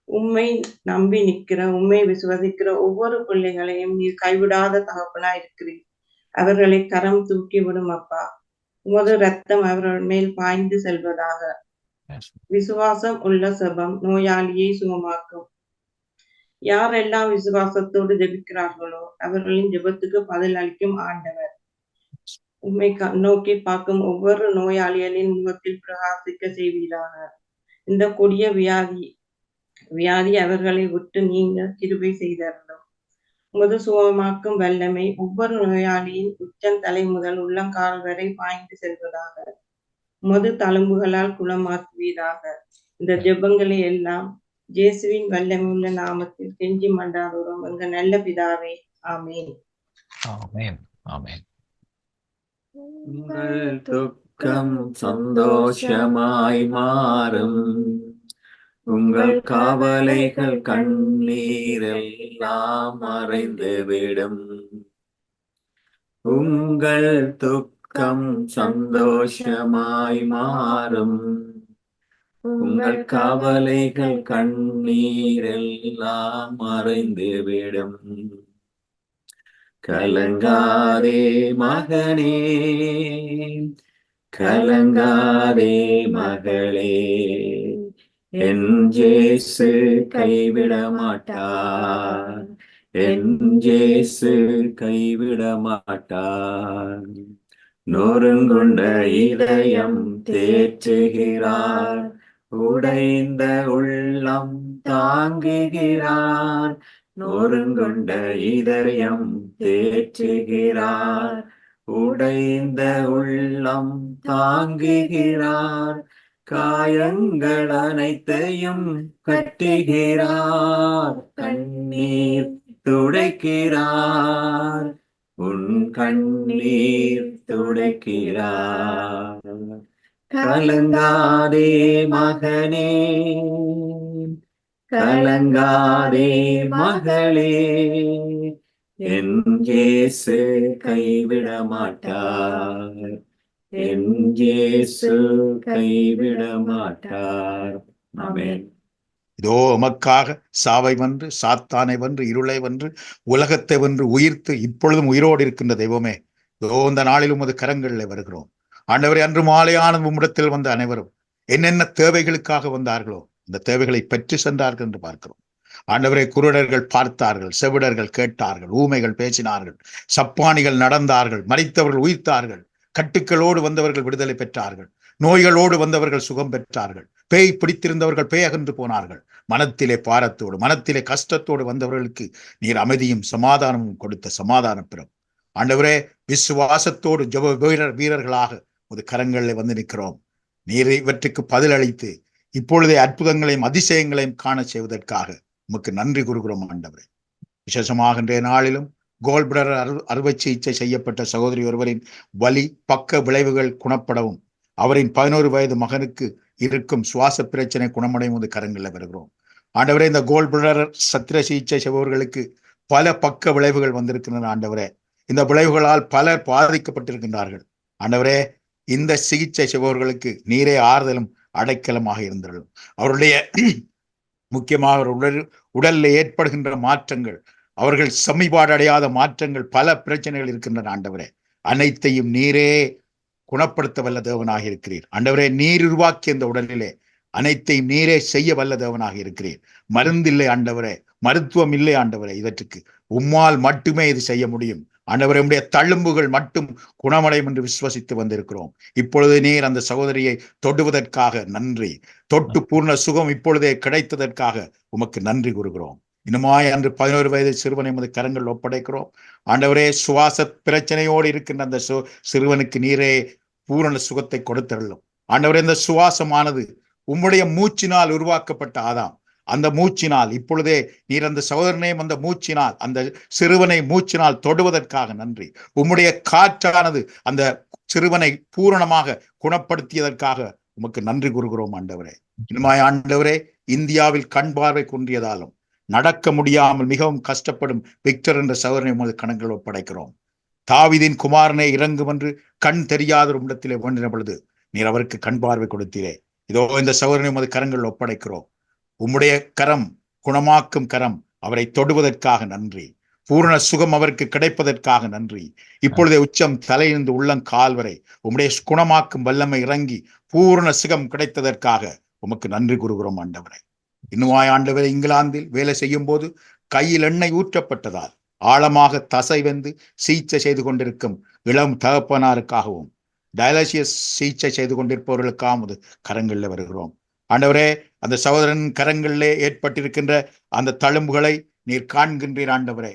உம்மை நம்பி நிற்கிற, உம்மை விசுவசிக்கிற ஒவ்வொரு பிள்ளைகளையும் நீர் கைவிடாத தகப்பனா இருக்கிறீர். அவர்களை கரம் தூக்கி விடும் அப்பா. உமது ரத்தம் அவர்கள் மேல் பாய்ந்து செல்வதாக. விசுவாசம் உள்ள செபம் நோயாளியை சுகமாக்கும். யாரெல்லாம் விசுவாசத்தோடு ஜெபிக்கிறார்களோ அவர்களின் ஜெபத்துக்கு பதில் அளிக்கும் ஆண்டவர். உம்மை நோக்கி பார்க்கும் ஒவ்வொரு நோயாளிகளின் முகத்தில் பிரகாசிக்க செய்வீராக. இந்த கொடிய வியாதி அவர்களை விட்டு நீங்க கிருபை செய்தரணும். உமது சுகமாக்கும் வல்லமை ஒவ்வொரு நோயாளியின் உச்சந்தலை முதல் உள்ளங்கால் வரை பாய்ந்து செல்வதாக. உமது தழும்புகளால் குணமாக்குவீராக. இந்த ஜெபங்களை எல்லாம் இயேசுவின் வல்லமையுள்ள நாமத்தில் கெஞ்சி மன்றாடுகிறோம் எங்க நல்ல பிதாவே, ஆமென். ஆமென், ஆமென். உங்கள் துக்கம் சந்தோஷமாய் மாறும், உங்கள் கவலைகள் கண்ணீரெல்லாம் மறைந்துவிடும். உங்கள் துக்கம் சந்தோஷமாய் மாறும், உங்கள் கவலைகள் கண்ணீரெல்லாம் மறைந்துவிடும். கலங்காதே மகனே, கலங்காதே மகளே, என் இயேசு கைவிட மாட்டார். என் இயேசு கைவிட மாட்டார். நொறுங்குண்ட இதயம் தேற்றுகிறார், உடைந்த உள்ளம் தாங்குகிறார். நொறுங்குண்ட இதயம் தேற்றுகிறார், உடைந்த உள்ளம் தாங்குகிறார். காயங்கள் அனைத்தையும் கட்டுகிறார், கண்ணீர் துடைக்கிறார், உன் கண்ணீர் துடைக்கிறார். கலங்காதே மகனே, கலங்காதே மகளே, என் இயேசு கைவிட மாட்டார். என் இயேசு கைவிட மாட்டார். ஆமென். இதோ உமக்காக சாவை வென்று, சாத்தானை வென்று, இருளை வென்று, உலகத்தை வென்று உயிர்த்து இப்பொழுதும் உயிரோடு இருக்கின்ற தெய்வமே, இதோ இந்த நாளில் உமது கரங்களில் வருகிறோம். ஆண்டவரே, அன்று மாலையான உம்மிடத்தில் வந்த அனைவரும் என்னென்ன தேவைகளுக்காக வந்தார்களோ இந்த தேவைகளை பெற்று சென்றார்கள் என்று பார்க்கிறோம். ஆண்டவரே, குருடர்கள் பார்த்தார்கள், செவிடர்கள் கேட்டார்கள், ஊமைகள் பேசினார்கள், சப்பானிகள் நடந்தார்கள், மரித்தவர்கள் உயிர்த்தார்கள், கட்டுக்களோடு வந்தவர்கள் விடுதலை பெற்றார்கள், நோய்களோடு வந்தவர்கள் சுகம் பெற்றார்கள், பேய் பிடித்திருந்தவர்கள் பேய் அகன்று போனார்கள். மனத்திலே பாரத்தோடு, மனத்திலே கஷ்டத்தோடு வந்தவர்களுக்கு நீர் அமைதியும் சமாதானமும் கொடுத்த சமாதான பிறம். ஆண்டவரே, விசுவாசத்தோடு ஜெப வீரர்களாக ஒரு கரங்களில் வந்து நிற்கிறோம். நீர் இவற்றுக்கு பதிலளித்து இப்பொழுதே அற்புதங்களையும் அதிசயங்களையும் காண செய்வதற்காக உமக்கு நன்றி கூறுகிறோம். ஆண்டவரே, விசேஷமாக இன்றைய நாளிலும் கோல்பிளடர் அறுவை சிகிச்சை செய்யப்பட்ட சகோதரி ஒருவரின் வலி பக்க விளைவுகள் குணப்படவும், அவரின் 11 வயது மகனுக்கு இருக்கும் சுவாச பிரச்சனை குணமடையும் போது கரங்களில் வருகிறோம். ஆண்டவரே, இந்த கோல்பிளடர் சத்திர சிகிச்சை செய்பவர்களுக்கு பல பக்க விளைவுகள் வந்திருக்கின்றன. ஆண்டவரே, இந்த விளைவுகளால் பலர் பாதிக்கப்பட்டிருக்கின்றார்கள். ஆண்டவரே, இந்த சிகிச்சை செய்பவர்களுக்கு நீரே ஆறுதலும் அடைக்கலமாக இருந்தரும். அவருடைய முக்கியமாக உடலில் ஏற்படுகின்ற மாற்றங்கள், அவர்கள் சமீபாடு அடையாத மாற்றங்கள், பல பிரச்சனைகள் இருக்கின்றன. ஆண்டவரே, அனைத்தையும் நீரே குணப்படுத்த வல்ல தேவனாக இருக்கிறீர். ஆண்டவரே, நீர் உருவாக்கிய இந்த உடலிலே அனைத்தையும் நீரே செய்ய வல்ல தேவனாக இருக்கிறீர். மருந்தில்லை ஆண்டவரே, மருத்துவம் இல்லை ஆண்டவரே, இதற்கு உம்மால் மட்டுமே இது செய்ய முடியும். ஆண்டவரே, உம்முடைய தழும்புகள் மட்டும் குணமடையும் என்று விசுவசித்து வந்திருக்கிறோம். இப்பொழுது நீர் அந்த சகோதரியை தொடுவதற்காக நன்றி. தொட்டு பூர்ண சுகம் இப்பொழுதே கிடைத்ததற்காக உமக்கு நன்றி கூறுகிறோம். இன்னுமாய் அன்று 11 வயது சிறுவனை எமது கரங்கள் ஒப்படைக்கிறோம். ஆண்டவரே, சுவாச பிரச்சனையோடு இருக்கின்ற அந்த சிறுவனுக்கு நீரே பூரண சுகத்தை கொடுத்தருளும். ஆண்டவரே, இந்த சுவாசமானது உம்முடைய மூச்சினால் உருவாக்கப்பட்ட ஆதாம். அந்த மூச்சினால் இப்பொழுதே நீர் அந்த சகோதரனையும் அந்த மூச்சினால், அந்த சிறுவனை மூச்சினால் தொடுவதற்காக நன்றி. உம்முடைய காற்றானது அந்த சிறுவனை பூரணமாக குணப்படுத்தியதற்காக உமக்கு நன்றி கூறுகிறோம். ஆண்டவரே, இன்னுமாய் ஆண்டவரே, இந்தியாவில் கண் பார்வை குன்றியதாலும் நடக்க முடியாமல் மிகவும் கஷ்டப்படும் விக்டர் என்ற சகோதரனை உமது கணக்கில் ஒப்படைக்கிறோம். தாவீதின் குமாரனே இறங்கும் என்று கண் தெரியாத இடத்திலே வேண்டின பொழுது நீர் அவருக்கு கண் பார்வை கொடுத்தீரே. இதோ இந்த சகோதரனை உமது கரங்கள் ஒப்படைக்கிறோம். உம்முடைய கரம், குணமாக்கும் கரம் அவரை தொடுவதற்காக நன்றி. பூரண சுகம் அவருக்கு கிடைப்பதற்காக நன்றி. இப்பொழுதே உச்சம் தலையிலிருந்து உள்ளம் கால் வரை உம்முடைய குணமாக்கும் வல்லமை இறங்கி பூரண சுகம் கிடைத்ததற்காக உமக்கு நன்றி கூறுகிறோம். ஆண்டவரை, இன்னுமாய் ஆண்டவரை, இங்கிலாந்தில் வேலை செய்யும் போது கையில் எண்ணெய் ஊற்றப்பட்டதால் ஆழமாக தசை வெந்து சிகிச்சை செய்து கொண்டிருக்கும் இளம் தகப்பனாருக்காகவும் டயாலிசிஸ் சிகிச்சை செய்து கொண்டிருப்பவர்களுக்காக கரங்களில் வருகிறோம். ஆண்டவரே, அந்த சகோதரன் கரங்களிலே ஏற்பட்டிருக்கின்ற அந்த தழும்புகளை நீர் காண்கின்றீர். ஆண்டவரே,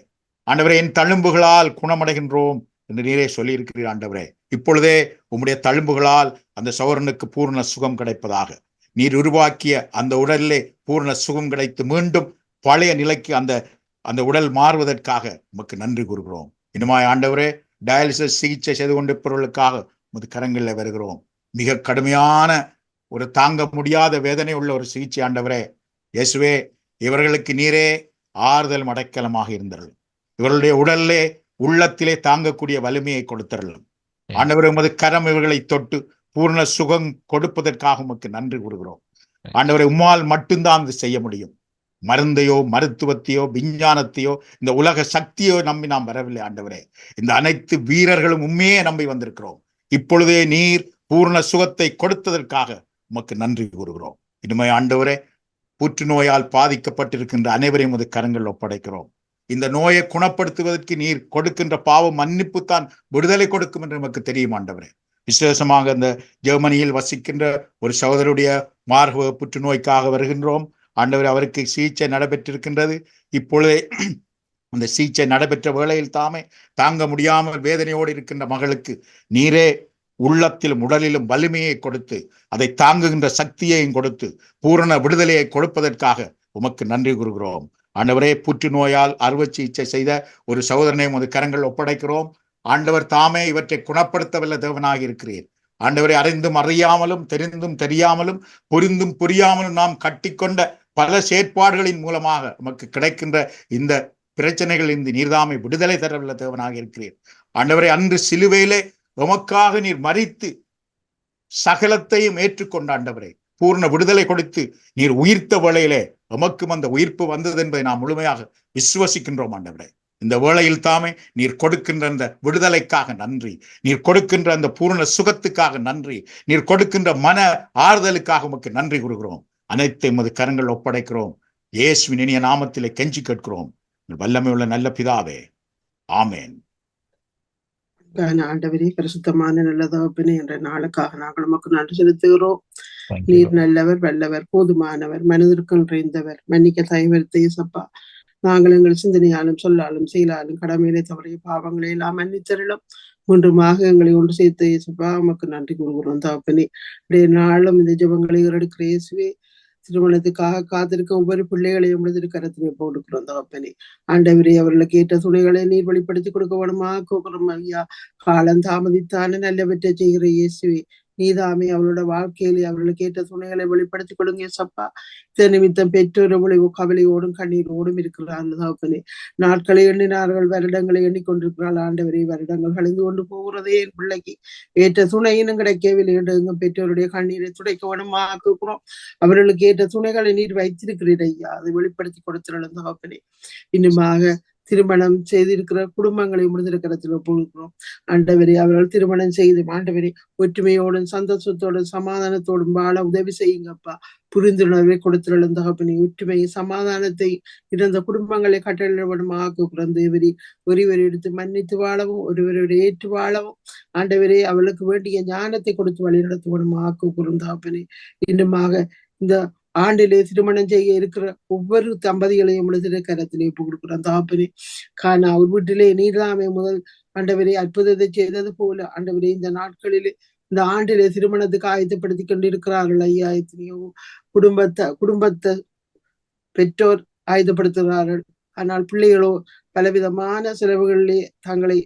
ஆண்டவரே, என் தழும்புகளால் குணமடைகின்றோம் என்று நீரே சொல்லியிருக்கிறீர். ஆண்டவரே, இப்பொழுதே உம்முடைய தழும்புகளால் அந்த சகோதரனுக்கு பூர்ண சுகம் கிடைப்பதாக, நீர் உருவாக்கிய அந்த உடலிலே பூர்ண சுகம் கிடைத்து மீண்டும் பழைய நிலைக்கு அந்த உடல் மாறுவதற்காக உமக்கு நன்றி கூறுகிறோம். இன்னுமாய் ஆண்டவரே, டயாலிசிஸ் சிகிச்சை செய்து கொண்டிருப்பவர்களுக்காக உமது கரங்களில் வருகிறோம். மிக கடுமையான ஒரு தாங்க முடியாத வேதனை உள்ள ஒரு சிகிச்சை. ஆண்டவரே இயேசுவே, இவர்களுக்கு நீரே ஆறுதல் அடைக்கலமாக இருந்தருளும். இவர்களுடைய உடலிலே உள்ளத்திலே தாங்கக்கூடிய வலிமையை கொடுத்தருளும். ஆண்டவரே, உமது கரம் இவர்களை தொட்டு பூர்ண சுகம் கொடுப்பதற்காக உமக்கு நன்றி கூறுகிறோம். ஆண்டவரே, உம்மால் மட்டும்தான் இது செய்ய முடியும். மருந்தையோ மருத்துவத்தையோ விஞ்ஞானத்தையோ இந்த உலக சக்தியோ நம்பி நாம் வரவில்லை. ஆண்டவரே, இந்த அனைத்து வீரர்களும் உண்மையே நம்பி வந்திருக்கிறோம். இப்பொழுதே நீர் பூர்ண சுகத்தை கொடுத்ததற்காக உமக்கு நன்றி கூறுகிறோம். இனிமே ஆண்டவரே, புற்றுநோயால் பாதிக்கப்பட்டிருக்கின்ற அனைவரையும் உமது கரங்கள் ஒப்படைக்கிறோம். இந்த நோயை குணப்படுத்துவதற்கு நீர் கொடுக்கின்ற பாவ மன்னிப்பு தான் விடுதலை கொடுக்கும் என்று நமக்கு தெரியும் ஆண்டவரே. விசேஷமாக இந்த ஜெர்மனியில் வசிக்கின்ற ஒரு சகோதரருடைய மார்பக புற்றுநோய்க்காக வருகின்றோம் ஆண்டவர். அவருக்கு சிகிச்சை நடைபெற்றிருக்கின்றது. இப்பொழுதே அந்த சிகிச்சை நடைபெற்ற வேளையில் தாங்க முடியாமல் வேதனையோடு இருக்கின்ற மகளுக்கு நீரே உள்ளத்திலும் உடலிலும் வலிமையை கொடுத்து அதை தாங்குகின்ற சக்தியையும் கொடுத்து பூரண விடுதலையை கொடுப்பதற்காக உமக்கு நன்றி கூறுகிறோம் ஆண்டவரே. புற்றுநோயால் அறுவை சிகிச்சை செய்த ஒரு சகோதரனை உமது கரங்கள் ஒப்படைக்கிறோம் ஆண்டவர். தாமே இவற்றை குணப்படுத்தவல்ல தேவனாக இருக்கிறீர் ஆண்டவரை. அறிந்தும் அறியாமலும் தெரிந்தும் தெரியாமலும் புரிந்தும் புரியாமலும் நாம் கட்டிக்கொண்ட பல செயற்பாடுகளின் மூலமாக நமக்கு கிடைக்கின்ற இந்த பிரச்சனைகள் இந்த நீர்தாமை விடுதலை தரவல்ல தேவனாக இருக்கிறீர் ஆண்டவரை. அன்று சிலுவையிலே உமக்காக நீர் மரித்து சகலத்தையும் ஏற்றுக்கொண்ட ஆண்டவரே, பூர்ண விடுதலை கொடுத்து நீர் உயிர்த்த வேளையிலே உமக்கும் அந்த உயிர்ப்பு வந்தது என்பதை நாம் முழுமையாக விசுவசிக்கின்றோம் ஆண்டவரே. இந்த வேளையில் தாமே நீர் கொடுக்கின்ற அந்த விடுதலைக்காக நன்றி, நீர் கொடுக்கின்ற அந்த பூர்ண சுகத்துக்காக நன்றி, நீர் கொடுக்கின்ற மன ஆறுதலுக்காக உமக்கு நன்றி கூறுகிறோம். அனைத்தையும் உமது கரங்கள் ஒப்படைக்கிறோம். இயேசுவின் இனிய நாமத்திலே கெஞ்சி கேட்கிறோம் வல்லமை உள்ள நல்ல பிதாவே, ஆமேன். ஆண்டவரே, பரிசுத்தமான நல்ல தகப்பனே, என்ற நாளுக்காக நாங்கள் நமக்கு நன்றி செலுத்துகிறோம். நீர் நல்லவர், வல்லவர், போதுமானவர், மனதிற்கும் நிறைந்தவர், மன்னிக்க தயவர் தேசப்பா. நாங்கள் எங்கள் சிந்தனையாலும் சொல்லாலும் செயலாலும் கடமையிலே தவறிய பாவங்களை எல்லாம் மன்னித்தரலும் ஒன்றுமாக எங்களை ஒன்று சேர்த்த இயேசுப்பா உமக்கு நன்றி கூறுகிறோம் தகப்பனே. நாளும் இந்த ஜெபங்களை எடுக்கிற இயேசுவே, திருமணத்துக்காக காத்திருக்க ஒவ்வொரு பிள்ளைகளையும் கரத்திலே போடுக்கிறோம் தகப்பனே. ஆண்டவரே, அவர்களுக்கு ஏற்ற துணைகளை நீர் வெளிப்படுத்தி கொடுக்க வேணுமா கூறுகிறோம் ஐயா. காலம் தாமதித்தான நல்லவற்றை செய்கிற இயேசுவே, நீதாமே அவளோட வாழ்க்கையிலே அவர்களுக்கு ஏற்ற துணைகளை வெளிப்படுத்தி கொடுங்க சப்பா. இதன் நிமித்தம் பெற்றோர் கவலையோடும் கண்ணீரோடும் இருக்கிறார்கள் தகப்பனே. நாட்களை எண்ணினார்கள், வருடங்களை எண்ணிக்கொண்டிருக்கிறாள் ஆண்டவரே. வருடங்கள் கழிந்து கொண்டு போகிறதே என் பிள்ளைக்கு ஏற்ற துணையினும் கிடைக்கவில்லை என்று எங்கும் பெற்றோருடைய கண்ணீரை துடைக்க வேணுமா கூறுகிறோம். அவர்களுக்கு ஏற்ற துணைகளை நீர் வைத்திருக்கிறீர் ஐயா, அதை வெளிப்படுத்தி கொடுத்துடலும் தகப்பனே. இன்னுமாக திருமணம் செய்திருக்கிற குடும்பங்களை முடிந்திருக்கிறதுல போகிறோம் ஆண்டவரே. அவர்கள் திருமணம் செய்து ஆண்டவரே ஒற்றுமையோடும் சந்தோஷத்தோடும் சமாதானத்தோடும் வாழ உதவி செய்யுங்கப்பா. புரிந்துணர்வை கொடுத்துடலும் தகப்பனே. ஒற்றுமை சமாதானத்தை இருந்த குடும்பங்களை கட்டளிடப்படும் ஆக்குகிறோம் தேவரி. ஒருவரை எடுத்து மன்னித்து வாழவும் ஒருவரோட ஏற்று வாழவும் ஆண்டவரே அவளுக்கு வேண்டிய ஞானத்தை கொடுத்து வழி நடத்துவனும் ஆக்குகிறோம் தகப்பனே. இன்னுமாக இந்த ஆண்டிலே திருமணம் செய்ய இருக்கிற ஒவ்வொரு தம்பதிகளையும் கரத்திலே கொடுக்கிறோம் தகப்பனே. காணா ஒரு வீட்டிலே நீர்தாமே முதல் ஆண்டவரே அற்புதத்தை செய்தது போல ஆண்டவரே இந்த நாட்களிலே இந்த ஆண்டிலே திருமணத்துக்கு ஆயத்தப்படுத்தி கொண்டிருக்கிறார்கள் ஐயா. எத்தனையோ குடும்பத்தை பெற்றோர் ஆயத்தப்படுத்துகிறார்கள். ஆனால் பிள்ளைகளோ பலவிதமான செலவுகளிலே தங்களை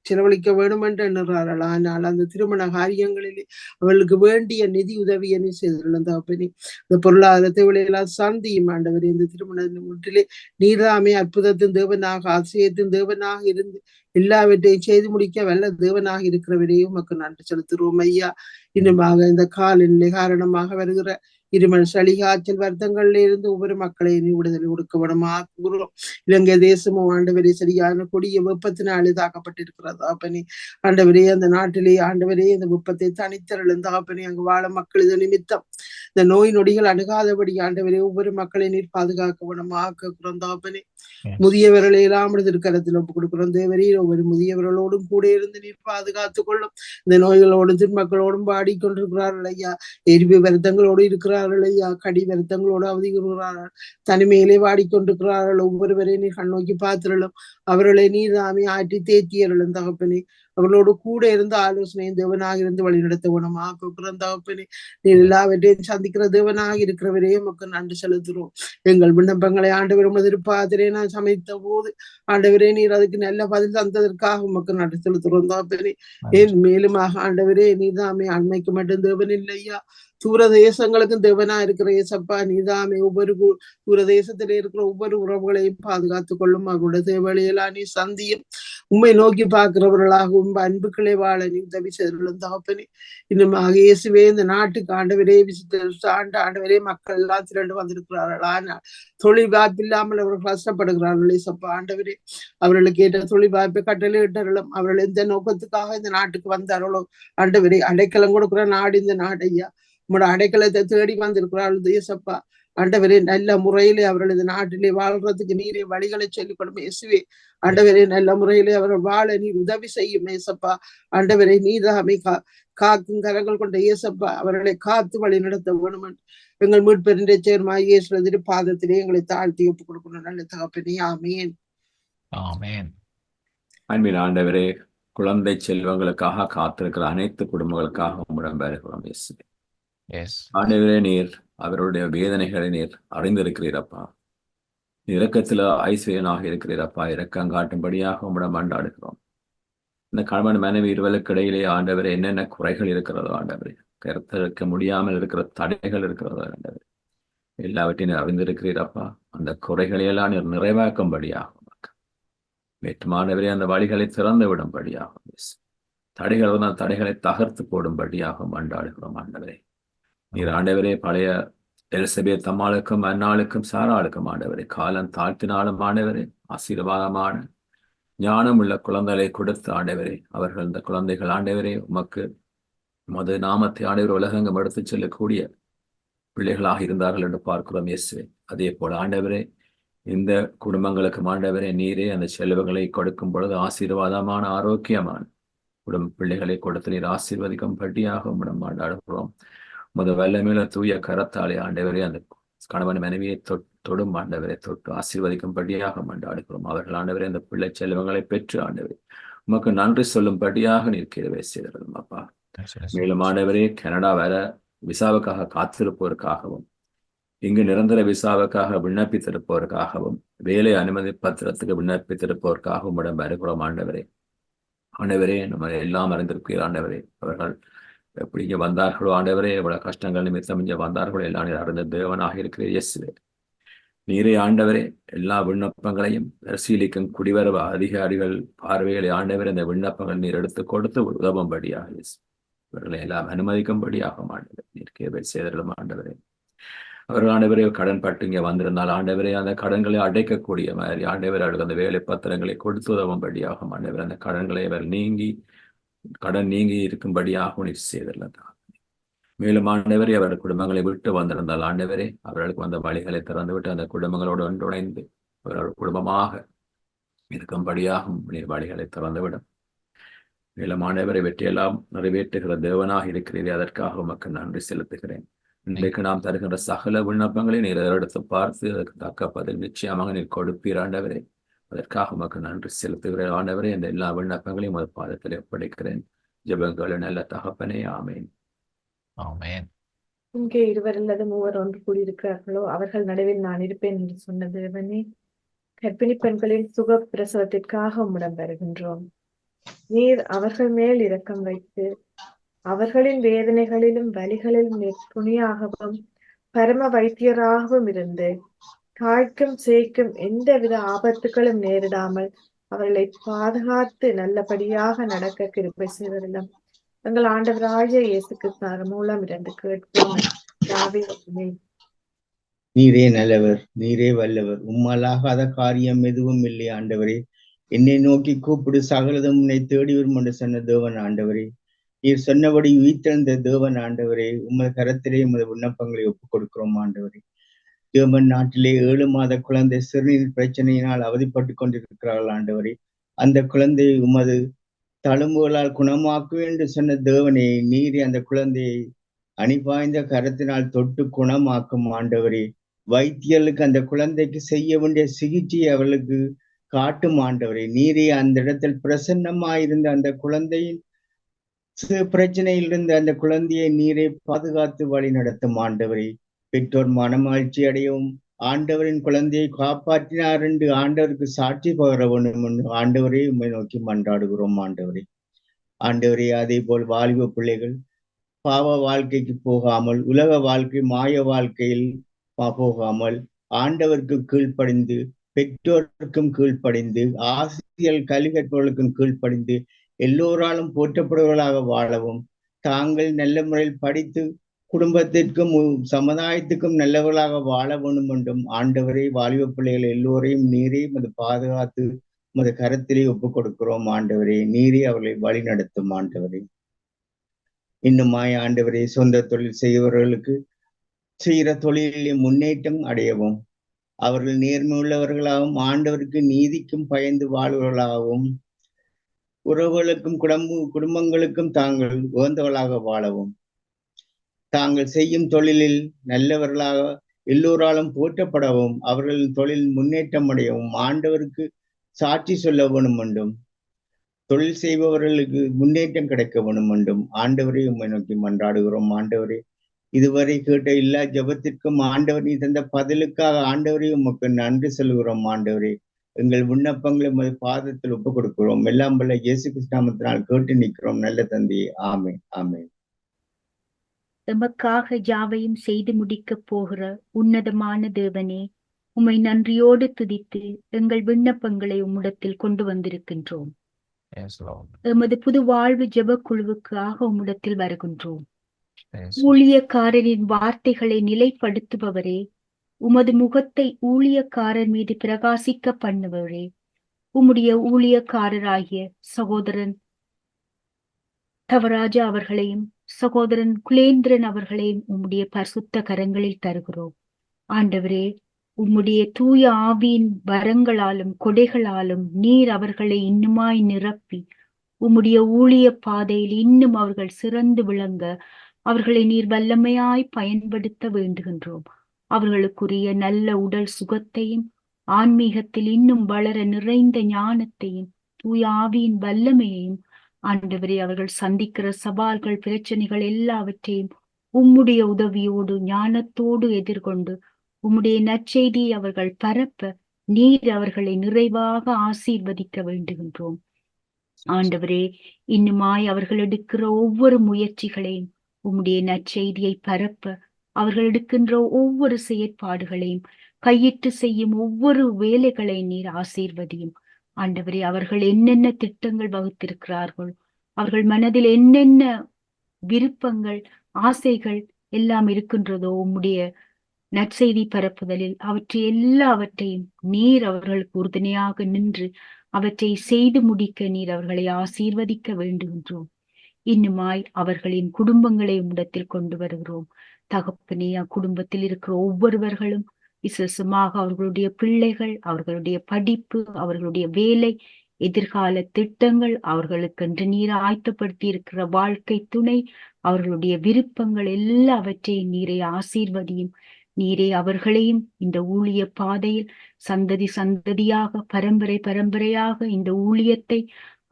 செலவழிக்க வேண்டும் என்று எண்ணுகிறார்கள். ஆனால் அந்த திருமண காரியங்களிலே அவர்களுக்கு வேண்டிய நிதி உதவியை செய்திருந்த தகப்பனே. இந்த பொருளாதாரத்தை விளையெல்லாம் சாந்தியும் ஆண்டவரே. இந்த திருமண முற்றிலே நீர்தாமே அற்புதத்தின் தேவனாக ஆசிரியத்தின் தேவனாக இருந்து எல்லாவற்றையும் செய்து முடிக்க வல்ல தேவனாக இருக்கிறவரையும் மக்கள் நன்றி செலுத்துகிறோம் ஐயா. இன்னுமாக இந்த காலநிலை காரணமாக வருகிற இருமல் சளி காய்ச்சல் வருத்தங்கள்ல இருந்து ஒவ்வொரு மக்களையும் விடுதலை கொடுக்க வேணுமா கூறுகிறோம். இலங்கை தேசமும் ஆண்டவரே சரியான கொடிய வெப்பத்தினாலே தாக்கப்பட்டிருக்கிறது தகப்பனே. ஆண்டவரே அந்த நாட்டிலே ஆண்டவரே இந்த வெப்பத்தை தனித்தரலும் தகப்பனே. அங்கு வாழ மக்கள் இது நிமித்தம் இந்த நோய் நொடிகள் அணுகாதபடி ஆண்டவரே ஒவ்வொரு மக்களை நீர் பாதுகாக்க வேணுமா கேட்கிறோம் தகப்பனே. முதியவர்களை எல்லாம் கரத்தில் ஒப்பு கொடுக்கிறோம் தேவரே. ஒவ்வொரு முதியவர்களோடும் கூட இருந்து நீர் பாதுகாத்துக் கொள்ளும். இந்த நோய்களோடும் திருமக்களோடும் பாடிக்கொண்டிருக்கிறார்கள் ஐயா. எரிவு வருத்தங்களோடு இருக்கிறார்கள் ஐயா. கடி வருத்தங்களோடு அவதிகிறார்கள். தனிமையிலே வாடிக்கொண்டிருக்கிறார்கள். ஒவ்வொருவரையும் நீர் கண்ணோக்கி பார்த்திரலும். அவர்களை நீர் தாமே ஆற்றி தேற்றியறலும் தகப்பனே. அவர்களோடு கூட இருந்து ஆலோசனையும் தேவனாக இருந்து வழி நடத்த வேணுமா கேட்கிறோம் தகப்பனே. நீர் எல்லாவற்றையும் சந்திக்கிற தேவனாக இருக்கிறவரே மக்கள் நன்றி செலுத்துகிறோம். எங்கள் விண்ணப்பங்களை ஆண்டவர் எதிர்பார்த்தரே நான் சமைத்த போது ஆண்டவரே நீர் அதுக்கு நல்ல பதில் தந்ததற்காக மக்கள் நன்றி செலுத்துகிறோம் தகப்பனே. ஏன் மேலுமாக ஆண்டவரே நீதாமே அண்மைக்கு மட்டும் தேவன் இல்லையா, தூர தேசங்களுக்கும் தேவனா இருக்கிற ஏசப்பா. நீதாமே ஒவ்வொரு தூர தேசத்திலே இருக்கிற ஒவ்வொரு உறவுகளையும் பாதுகாத்துக் கொள்ளும். அவருடைய தேவலையெல்லாம் நீ சந்தியும். உண்மை நோக்கி பார்க்கிறவர்களாக உங்க அன்புக்களை வாழ நீ உதவி செய்துள்ள தகப்பனே. இன்னுமாக இயேசுவே இந்த நாட்டுக்கு ஆண்டவரே ஆண்டவரே மக்கள் எல்லாம் திரண்டு வந்திருக்கிறார்கள். ஆனால் தொழில் வாய்ப்பு இல்லாமல் அவர்கள் கஷ்டப்படுகிறார்கள் ஏசப்பா. ஆண்டவரே அவர்களுக்கு ஏற்ற தொழில் வாய்ப்பை கட்டளையிட்டார்களும் அவர்கள் எந்த நோக்கத்துக்காக இந்த நாட்டுக்கு வந்தார்களோ ஆண்டவரே அடைக்கலம் கொடுக்கிற நாடு இந்த நாடு ஐயா. உங்களோட அடைக்கலத்தை தேடி வந்திருக்கிறார்கள் தேசப்பா. ஆண்டவரே நல்ல முறையிலே அவர்கள் இந்த நாட்டிலே வாழ்றதுக்கு நீரே வழிகளை சொல்லிக் கொடுமே இயேசுவே. ஆண்டவரே நல்ல முறையிலே அவர்கள் வாழ நீர் உதவி செய்யும் ஏசப்பா. ஆண்டவரே நீதாமே காக்கும் கரங்கள் கொண்ட இயேசப்பா அவர்களை காத்து வழி நடத்த வேணும். எங்கள் மீட்பெருடைய சேர்மா இயேசுவின் பாதத்திலே எங்களை தாழ்த்தி ஒப்புக் கொடுக்கணும். நல்ல தகப்பனே, ஆமேன். ஆமென். அன்பின் ஆண்டவரே, குழந்தை செல்வங்களுக்காக காத்திருக்கிற அனைத்து குடும்பங்களுக்காக உம்மிடம் வருகிறோம் இயேசுவே. எஸ் ஆண்டவரே, நீர் அவருடைய வேதனைகளை நீர் அறிந்திருக்கிறீரப்பா. இரக்கத்துல ஐஸ்வர்யனாக இருக்கிறீரப்பா. இரக்கம் காட்டும்படியாக உம்மிடம் மன்றாடுகிறோம். இந்த கணவன் மனைவி இருவருக்கு இடையிலே ஆண்டவரே என்னென்ன குறைகள் இருக்கிறதோ ஆண்டவரே, கருத்திருக்க முடியாமல் இருக்கிற தடைகள் இருக்கிறதோ ஆண்டவரே, எல்லாவற்றையும் அறிந்திருக்கிறீரப்பா. அந்த குறைகளையெல்லாம் நீர் நிறைவாக்கும்படியாகும். வேற்றுமானவரே அந்த வழிகளை திறந்து விடும்படியாகும். தடைகள் வந்தால் தடைகளை தகர்த்து போடும்படியாகும் மன்றாடுகிறோம் ஆண்டவரே. நீர் ஆண்டவரே பழைய எலிசபெத் அம்மாளுக்கும் அன்னாளுக்கும் சாராளுக்கும் ஆண்டவரே காலம் தாழ்த்தினாலும் ஆண்டவரே ஆசீர்வாதமான ஞானம் உள்ள குழந்தைகளை கொடுத்து ஆண்டவரே அவர்கள் இந்த குழந்தைகள் ஆண்டவரே உமக்கு மது நாமத்தை ஆண்டவர் உலகங்கம் எடுத்துச் செல்லக்கூடிய பிள்ளைகளாக இருந்தார்கள் என்று பார்க்கிறோம் இயேசுவே. அதே போல ஆண்டவரே இந்த குடும்பங்களுக்கு ஆண்டவரே நீரே அந்த செலவுகளை கொடுக்கும் பொழுது ஆசீர்வாதமான ஆரோக்கியமான பிள்ளைகளை கொடுத்து நீர் ஆசீர்வதிக்கும் படியாக உம்மிடம் ஆண்டாடுகிறோம். வல்லமையில தூய கரத்தாலே ஆண்டவரே அந்த கணவன் மனைவியை தொடும் ஆண்டவரை தொட்டு ஆசீர்வதிக்கும் படியாக ஆண்டாடுகிறோம். அவர்கள் ஆண்டவரே அந்த பிள்ளை செல்வங்களை பெற்று ஆண்டவரே உமக்கு நன்றி சொல்லும் படியாக நிற்கிறவே செய்திருக்கிறோம் அப்பா. மேலும் ஆண்டவரே கனடா வர விசாவுக்காக காத்திருப்போருக்காகவும் இங்கு நிரந்தர விசாவுக்காக விண்ணப்பித்திருப்போருக்காகவும் வேலை அனுமதி பத்திரத்துக்கு விண்ணப்பித்திருப்போருக்காகவும் உடன் வருகிறோம் ஆண்டவரே. ஆண்டவரே நம்ம எல்லாம் அறிந்திருக்கிறீர் ஆண்டவரே. அவர்கள் எப்படி இங்கே வந்தார்களோ ஆண்டவரே எவ்வளவு கஷ்டங்கள் நிமித்தம் இங்கே வந்தார்களோ எல்லாம் நீர் அறிந்த தேவனாக இருக்கிறீர் இயேசுவே. நீரே ஆண்டவரே எல்லா விண்ணப்பங்களையும் பரிசீலிக்கும் குடிவரவு அதிகாரிகள் பார்வைகளை ஆண்டவரே இந்த விண்ணப்பங்கள் நீர் எடுத்து கொடுத்து உதவும்படியாக இயேசு இவர்களை எல்லாம் அனுமதிக்கும்படியாக ஆண்டவர் நீர் கேள்வி செய்திடும் ஆண்டவரே. அவர்கள் ஆண்டவரே கடன் பட்டு இங்கே வந்திருந்தால் ஆண்டவரே அந்த கடன்களை அடைக்கக்கூடிய மாதிரி ஆண்டவர் அவர்கள் அந்த வேலை பத்திரங்களை கொடுத்து உதவும்படியாக ஆண்டவர் அந்த கடன்களை அவர் கடன் நீங்கி இருக்கும்படியாக நீர் செய்திருந்தார். மேலும் ஆண்டவரே அவர்கள் குடும்பங்களை விட்டு வந்திருந்தால் ஆண்டவரே அவர்களுக்கு வந்த வழிகளை திறந்துவிட்டு அந்த குடும்பங்களோடு ஒன்றுணைந்து அவர்கள் குடும்பமாக இருக்கும்படியாகவும் நீர் வழிகளை திறந்துவிடும். மேலும் ஆண்டவரை வெற்றியெல்லாம் நிறைவேற்றுகிற தேவனாக இருக்கிறீரே அதற்காக உமக்கு நன்றி செலுத்துகிறேன். இன்றைக்கு நாம் தருகின்ற சகல விண்ணப்பங்களை நீர் எடுத்து பார்த்து அதற்கு தக்க பதில் நிச்சயமாக நீர் கொடுப்பீர் ஆண்டவரே. அதற்காக உமக்கு நன்றி செலுத்துகிறேன் ஆண்டவரே. இந்த எல்லா விண்ணப்பங்களையும் ஒரு பாதத்தில் ஒப்படைக்கிறேன். ஜெபங்கள் நல்ல தகப்பனே, ஆமேன். ஆமென். இங்கே இருவர் அல்லது மூவர் ஒன்று கூடியிருக்கிறார்களோ அவர்கள் நடுவில் நான் இருப்பேன் என்று சொன்ன தேவனே, கர்ப்பிணி பெண்களின் சுக பிரசவத்திற்காக உம்மிடம் வருகின்றோம். நீர் அவர்கள் மேல் இரக்கம் வைத்து அவர்களின் வேதனைகளிலும் வலிகளிலும் நீர் துணியாகவும் பரம வைத்தியராகவும் இருந்து தாய்க்கும் சேய்க்கும் எந்தவித ஆபத்துகளும் நேரிடாமல் அவர்களை பாதுகாத்து நல்லபடியாக நடக்க கிருபை செய்வதில்லை. எங்கள் ஆண்டவராகிய இயேசு கிறிஸ்து மூலம் இருந்து கேட்போம். நீரே நல்லவர், நீரே வல்லவர், உம்மாலாகாத காரியம் எதுவும் இல்லை ஆண்டவரே. என்னை நோக்கி கூப்பிடு, சகலதும் உன்னை தேடி வரும் என்று சொன்ன தேவன் ஆண்டவரே. நீர் சொன்னபடி உயிர்த்தெழுந்த தேவன் ஆண்டவரே. உமது கரத்திலே உமது விண்ணப்பங்களை ஒப்புக் கொடுக்கிறோம் ஆண்டவரே. ஜெர்மன் நாட்டிலே 7 மாத குழந்தை சிறுநீர் பிரச்சனையினால் அவதிப்பட்டு கொண்டிருக்கிறார்கள் ஆண்டவரே. அந்த குழந்தையை உமது தழும்புகளால் குணமாக்குவேன் என்று சொன்ன தேவனே, நீரே அந்த குழந்தையை அணிபாய்ந்த கரத்தினால் தொட்டு குணமாக்கும் ஆண்டவரே. வைத்தியர்களுக்கு அந்த குழந்தைக்கு செய்ய வேண்டிய சிகிச்சையை அவர்களுக்கு காட்டும் ஆண்டவரே. நீரே அந்த இடத்தில் பிரசன்னமாயிருந்த அந்த குழந்தையின் பிரச்சனையிலிருந்து அந்த குழந்தையை நீரே பாதுகாத்து வழி நடத்தும் ஆண்டவரே. பெற்றோர் மனமகிழ்ச்சி அடையவும் ஆண்டவரின் குழந்தையை காப்பாற்றினார் என்று ஆண்டவருக்கு சாட்சி பகர வேண்டும் என்று ஆண்டவரே உம்மை நோக்கி மன்றாடுகிறோம் ஆண்டவரே. ஆண்டவரே, அதே போல் வாலிப பிள்ளைகள் பாவ வாழ்க்கைக்கு போகாமல் உலக வாழ்க்கை மாய வாழ்க்கையில் போகாமல் ஆண்டவருக்கு கீழ்ப்படிந்து பெற்றோருக்கும் கீழ்ப்படிந்து ஆசிரியர் கல்வி கற்பவர்களுக்கும் கீழ்ப்படிந்து எல்லோராலும் போற்றப்படுவர்களாக வாழவும் தாங்கள் நல்ல முறையில் படித்து குடும்பத்திற்கும் சமுதாயத்துக்கும் நல்லவர்களாக வாழ வேண்டும் என்றும் ஆண்டவரே வாலிப பிள்ளைகள் எல்லோரையும் நீரே மது பாதுகாத்து மது கரத்திலே ஒப்புக் கொடுக்கிறோம் ஆண்டவரே. நீரே அவர்களை வழி நடத்தும் ஆண்டவரே. இன்னுமாய் ஆண்டவரே, சொந்த தொழில் செய்பவர்களுக்கு செய்கிற தொழிலில் முன்னேற்றம் அடையவும், அவர்கள் நேர்மையுள்ளவர்களாகவும் ஆண்டவருக்கு நீதிக்கும் பயந்து வாழ்வர்களாகவும் உறவுகளுக்கும் குடும்பங்களுக்கும் தாங்கள் உகந்தவர்களாக வாழவும், தாங்கள் செய்யும் தொழிலில் நல்லவர்களாக எல்லோராலும் போற்றப்படவும், அவர்களின் தொழில் முன்னேற்றம் அடையவும் ஆண்டவருக்கு சாட்சி சொல்ல வேணும் என்றும், தொழில் செய்பவர்களுக்கு முன்னேற்றம் கிடைக்க வேணும் என்றும் ஆண்டவரை உம்மை நோக்கி மன்றாடுகிறோம். ஆண்டவரே, இதுவரை கேட்ட எல்லா ஜெபத்திற்கும் ஆண்டவர் நீ தந்த பதிலுக்காக ஆண்டவரே உமக்கு நன்றி சொல்கிறோம். ஆண்டவரே, எங்கள் விண்ணப்பங்களை உமது பாதத்தில் ஒப்புக் கொடுக்கிறோம். எல்லாம் வல்ல இயேசு கிறிஸ்து நாமத்தினால் கேட்டு நிற்கிறோம் நல்ல தந்தையே. ஆமென், ஆமென். எமக்காக யாவையும் செய்து முடிக்கப் போகிற உன்னதமான தேவனே, உம்மை நன்றியோடு துதித்து எங்கள் விண்ணப்பங்களை உம்மிடத்தில் கொண்டு வந்திருக்கின்றோம். Yes, Lord. எமது புது வாழ்வு ஜெப குழுவுக்காக உம்மிடத்தில் வருகின்றோம். Yes. ஊழியக்காரரின் வார்த்தைகளை நிலைப்படுத்துபவரே, உமது முகத்தை ஊழியக்காரர் மீது பிரகாசிக்க பண்ணுபவரே, உம்முடைய ஊழியக்காரராகிய சகோதரன் தவராஜா அவர்களையும் சகோதரன் குலேந்திரன் அவர்களையும் உம்முடைய பரிசுத்த கரங்களில் தருகிறோம். ஆண்டவரே, உம்முடைய தூய ஆவியின் வரங்களாலும் கொடைகளாலும் நீர் அவர்களை இன்னுமாய் நிரப்பி உம்முடைய ஊழிய பாதையில் இன்னும் அவர்கள் சிறந்து விளங்க அவர்களை நீர் வல்லமையாய் பயன்படுத்த வேண்டுகின்றோம். அவர்களுக்குரிய நல்ல உடல் சுகத்தையும் ஆன்மீகத்தில் இன்னும் வளர நிறைந்த ஞானத்தையும் தூய ஆவியின் வல்லமையையும் ஆண்டவரே, அவர்கள் சந்திக்கிற சவால்கள் பிரச்சனைகள் எல்லாவற்றையும் உம்முடைய உதவியோடு ஞானத்தோடு எதிர்கொண்டு உம்முடைய நற்செய்தியை அவர்கள் பரப்ப நீர் அவர்களை நிறைவாக ஆசீர்வதிக்க வேண்டுகின்றோம். ஆண்டவரே, இன்னுமாய் அவர்கள் எடுக்கிற ஒவ்வொரு முயற்சிகளையும் உம்முடைய நற்செய்தியை பரப்ப அவர்கள் எடுக்கின்ற ஒவ்வொரு செயற்பாடுகளையும் கையிட்டு செய்யும் ஒவ்வொரு வேலைகளை நீர் ஆசீர்வதியும். ஆண்டவரே, அவர்கள் என்னென்ன திட்டங்கள் வகுத்திருக்கிறார்கள், அவர்கள் மனதில் என்னென்ன விருப்பங்கள் ஆசைகள் எல்லாம் இருக்கின்றதோ உம்முடைய நற்செய்தி பரப்புதலில் அவற்றை எல்லாவற்றையும் நீர் அவர்களுக்கு உறுதுணையாக நின்று அவற்றை செய்து முடிக்க நீர் அவர்களை ஆசீர்வதிக்க வேண்டுகின்றோம். இன்னுமாய் அவர்களின் குடும்பங்களை உம்மிடத்தில் கொண்டு வருகிறோம். தகப்பனே, அக்குடும்பத்தில் இருக்கிற ஒவ்வொருவர்களும் விசேஷமாக அவர்களுடைய பிள்ளைகள், அவர்களுடைய படிப்பு, அவர்களுடைய வேலை, எதிர்கால திட்டங்கள், அவர்களுக்கென்று நீர் ஆயத்தப்படுத்தி இருக்கிற வாழ்க்கை துணை, அவர்களுடைய விருப்பங்கள் எல்லாவற்றையும் நீரை ஆசீர்வதியும். நீரே அவர்களையும் இந்த ஊழிய பாதையில் சந்ததி சந்ததியாக பரம்பரை பரம்பரையாக இந்த ஊழியத்தை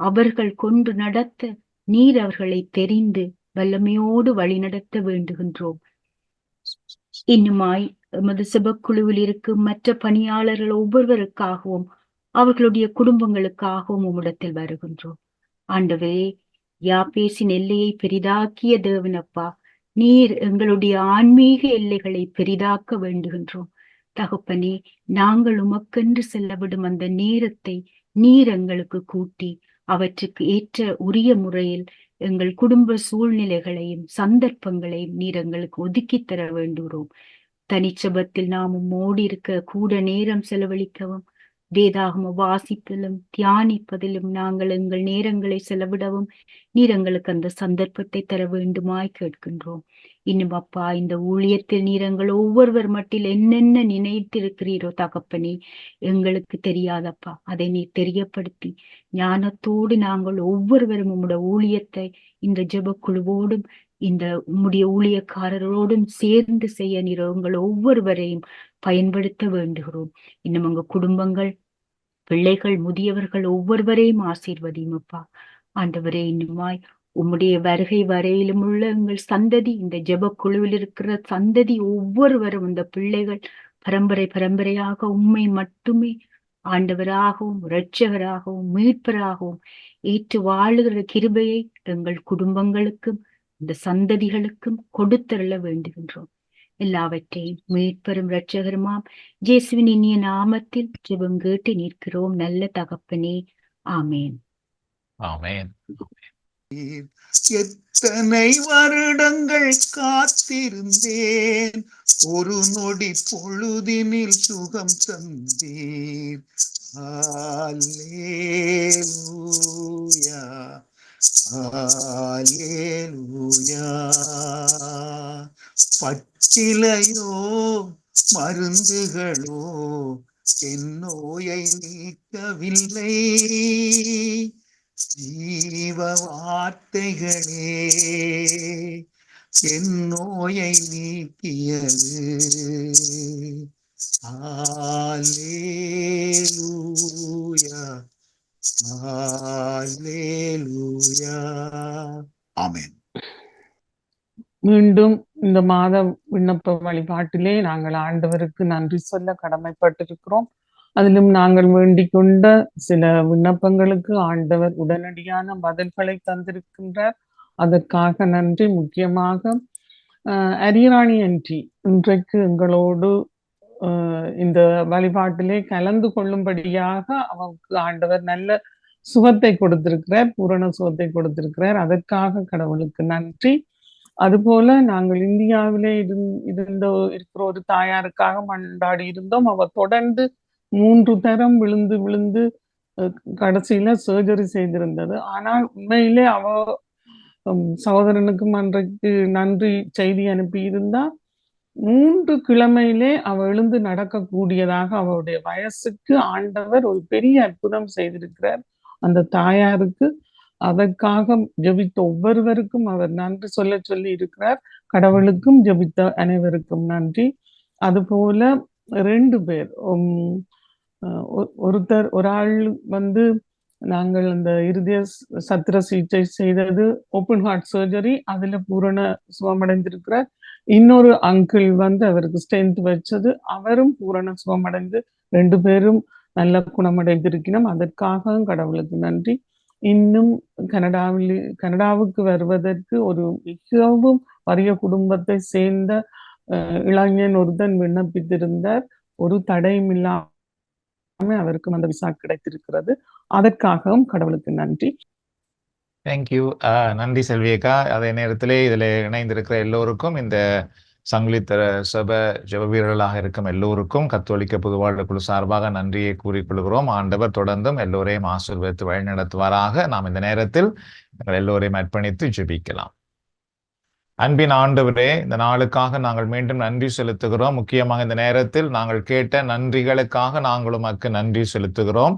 அவர்கள் கொண்டு நடத்த நீர் அவர்களை தெரிந்து வல்லமையோடு வழிநடத்த வேண்டுகின்றோம். இன்னுமாய் எமது செபக்குழுவில் இருக்கும் மற்ற பணியாளர்கள் ஒவ்வொருவருக்காகவும் அவர்களுடைய குடும்பங்களுக்காகவும் உம்மிடத்தில் வருகின்றோம். ஆண்டவரே, யாபேசின் எல்லையை பெரிதாக்கிய தேவனப்பா, நீர் எங்களுடைய ஆன்மீக எல்லைகளை பெரிதாக்க வேண்டுகின்றோம். தகப்பனே, நாங்கள் உமக்கென்று செல்லவிடும் அந்த நேரத்தை நீர் எங்களுக்கு கூட்டி அவற்றுக்கு ஏற்ற உரிய முறையில் எங்கள் குடும்ப சூழ்நிலைகளையும் சந்தர்ப்பங்களையும் நீர் எங்களுக்கு ஒதுக்கி தர வேண்டுகிறோம். தனிச்சபத்தில் நாம் உம்மோடி இருக்க கூட நேரம் செலவழிக்கவும் வேதாகம வாசிப்பிலும் தியானிப்பதிலும் நாங்கள் எங்கள் நேரங்களை செலவிடவும் நீர் எங்களுக்கு அந்த சந்தர்ப்பத்தை தர வேண்டுமாய் கேட்கின்றோம். இன்னும் அப்பா, இந்த ஊழியத்தில் நீர் எங்கள் ஒவ்வொருவர் மட்டில் என்னென்ன நினைத்திருக்கிறீரோ தகப்பனே, எங்களுக்கு தெரியாதப்பா. அதை நீர் தெரியப்படுத்தி ஞானத்தோடு நாங்கள் ஒவ்வொருவரும் உம்முடைய ஊழியத்தை இந்த ஜெப குழுவோடும் இந்த உம்முடைய ஊழியக்காரரோடும் சேர்ந்து செய்ய நீர் உங்கள் ஒவ்வொருவரையும் பயன்படுத்த வேண்டுகிறோம். இன்னும் உங்க குடும்பங்கள், பிள்ளைகள், முதியவர்கள் ஒவ்வொருவரையும் ஆசீர்வதியும் அப்பா. ஆண்டவரே, இன்னுமாய் உம்முடைய வருகை வரையிலும் உள்ள எங்கள் சந்ததி, இந்த ஜெப குழுவில் இருக்கிற சந்ததி ஒவ்வொருவரும் இந்த பிள்ளைகள் பரம்பரை பரம்பரையாக உம்மை மட்டுமே ஆண்டவராகவும் இரட்சகராகவும் மீட்பராகவும் ஏற்று வாழுகிற கிருபையை எங்கள் குடும்பங்களுக்கும் இந்த சந்ததிகளுக்கும் கொடுத்தருள வேண்டுகின்றோம். எல்லாவற்றையும் மீட்பெரும் இரட்சகருமாம் இயேசுவின் இனிய நாமத்தில் ஜெபம் கேட்டு நிற்கிறோம் நல்ல தகப்பனே. ஆமேன். ஆமென். எத்தனை வருடங்கள் காத்திருந்தேன், ஒரு நொடி பொழுதினில் சுகம் தந்தீர். அல்லேலூயா, அல்லேலூயா. பட்ட இலையோ மருந்துகளோ என் நோயை நீக்கவில்லை, ஜீவ வார்த்தைகளே என் நோயை நீக்கியது. அல்லேலூயா, அல்லேலூயா. ஆமென். மீண்டும் இந்த மாத விண்ணப்ப வழிபாட்டிலே நாங்கள் ஆண்டவருக்கு நன்றி சொல்ல கடமைப்பட்டிருக்கிறோம். அதிலும் நாங்கள் வேண்டிக் கொண்ட சில விண்ணப்பங்களுக்கு ஆண்டவர் உடனடியான பதில்களை தந்திருக்கின்றார். அதற்காக நன்றி. முக்கியமாக அரியராணி ஆன்ட்டி இன்றைக்கு எங்களோடு இந்த வழிபாட்டிலே கலந்து கொள்ளும்படியாக அவருக்கு ஆண்டவர் நல்ல சுகத்தை கொடுத்திருக்கிறார், பூரண சுகத்தை கொடுத்திருக்கிறார். அதற்காக கடவுளுக்கு நன்றி. அதுபோல நாங்கள் இந்தியாவிலே இருக்கிற ஒரு தாயாருக்காக மன்றாடி இருந்தோம். அவர் தொடர்ந்து 3 தரம் விழுந்து விழுந்து கடைசியில சர்ஜரி செய்திருந்தது. ஆனால் உண்மையிலே அவ சகோதரனுக்கும் அன்றைக்கு நன்றி செய்தி அனுப்பியிருந்தா 3 கிழமையிலே அவ எழுந்து நடக்கக்கூடியதாக அவருடைய வயசுக்கு ஆண்டவர் ஒரு பெரிய அற்புதம் செய்திருக்கிறார் அந்த தாயாருக்கு. அதற்காக ஜெபித்த ஒவ்வொருவருக்கும் அவர் நன்றி சொல்லி இருக்கிறார். கடவுளுக்கும் ஜெபித்த அனைவருக்கும் நன்றி. அதுபோல 2 பேர், ஒரு ஆள் நாங்கள் அந்த இருதய சத்திர சிகிச்சை செய்தது, ஓப்பன் ஹார்ட் சர்ஜரி, அதுல பூரண சுகமடைந்திருக்கிறார். இன்னொரு அங்கிள் அவருக்கு ஸ்ட்ரென்த் வச்சது, அவரும் பூரண சுகமடைந்து 2 பேரும் நல்ல குணமடைந்திருக்கணும். அதற்காக கடவுளுக்கு நன்றி. இன்னும் கனடாவுக்கு வருவதற்கு ஒரு மிகவும் வறிய குடும்பத்தை சேர்ந்த இளைஞன் ஒருத்தன் விண்ணப்பித்திருந்தார். ஒரு தடையும் இல்லாம அவருக்கும் அந்த விசா கிடைத்திருக்கிறது. அதற்காகவும் கடவுளுக்கு நன்றி. தேங்க்யூ. நன்றி செல்வியக்கா. அதே நேரத்திலே இதில் இணைந்திருக்கிற எல்லோருக்கும், இந்த சங்கிலித்தர சபை ஜெப வீரர்களாக இருக்கும் எல்லோருக்கும் கத்தோலிக்க பொதுவாழ்வு குழு சார்பாக நன்றியை கூறிக்கொள்கிறோம். ஆண்டவர் தொடர்ந்தும் எல்லோரையும் ஆசீர்வதித்து வழிநடத்துவாராக. நாம் இந்த நேரத்தில் எங்கள் எல்லோரையும் அர்ப்பணித்து ஜெபிக்கலாம். அன்பின் ஆண்டவரே, இந்த நாளுக்காக நாங்கள் மீண்டும் நன்றி செலுத்துகிறோம். முக்கியமாக இந்த நேரத்தில் நாங்கள் கேட்ட நன்றிகளுக்காக நாங்கள் உமக்கு நன்றி செலுத்துகிறோம்.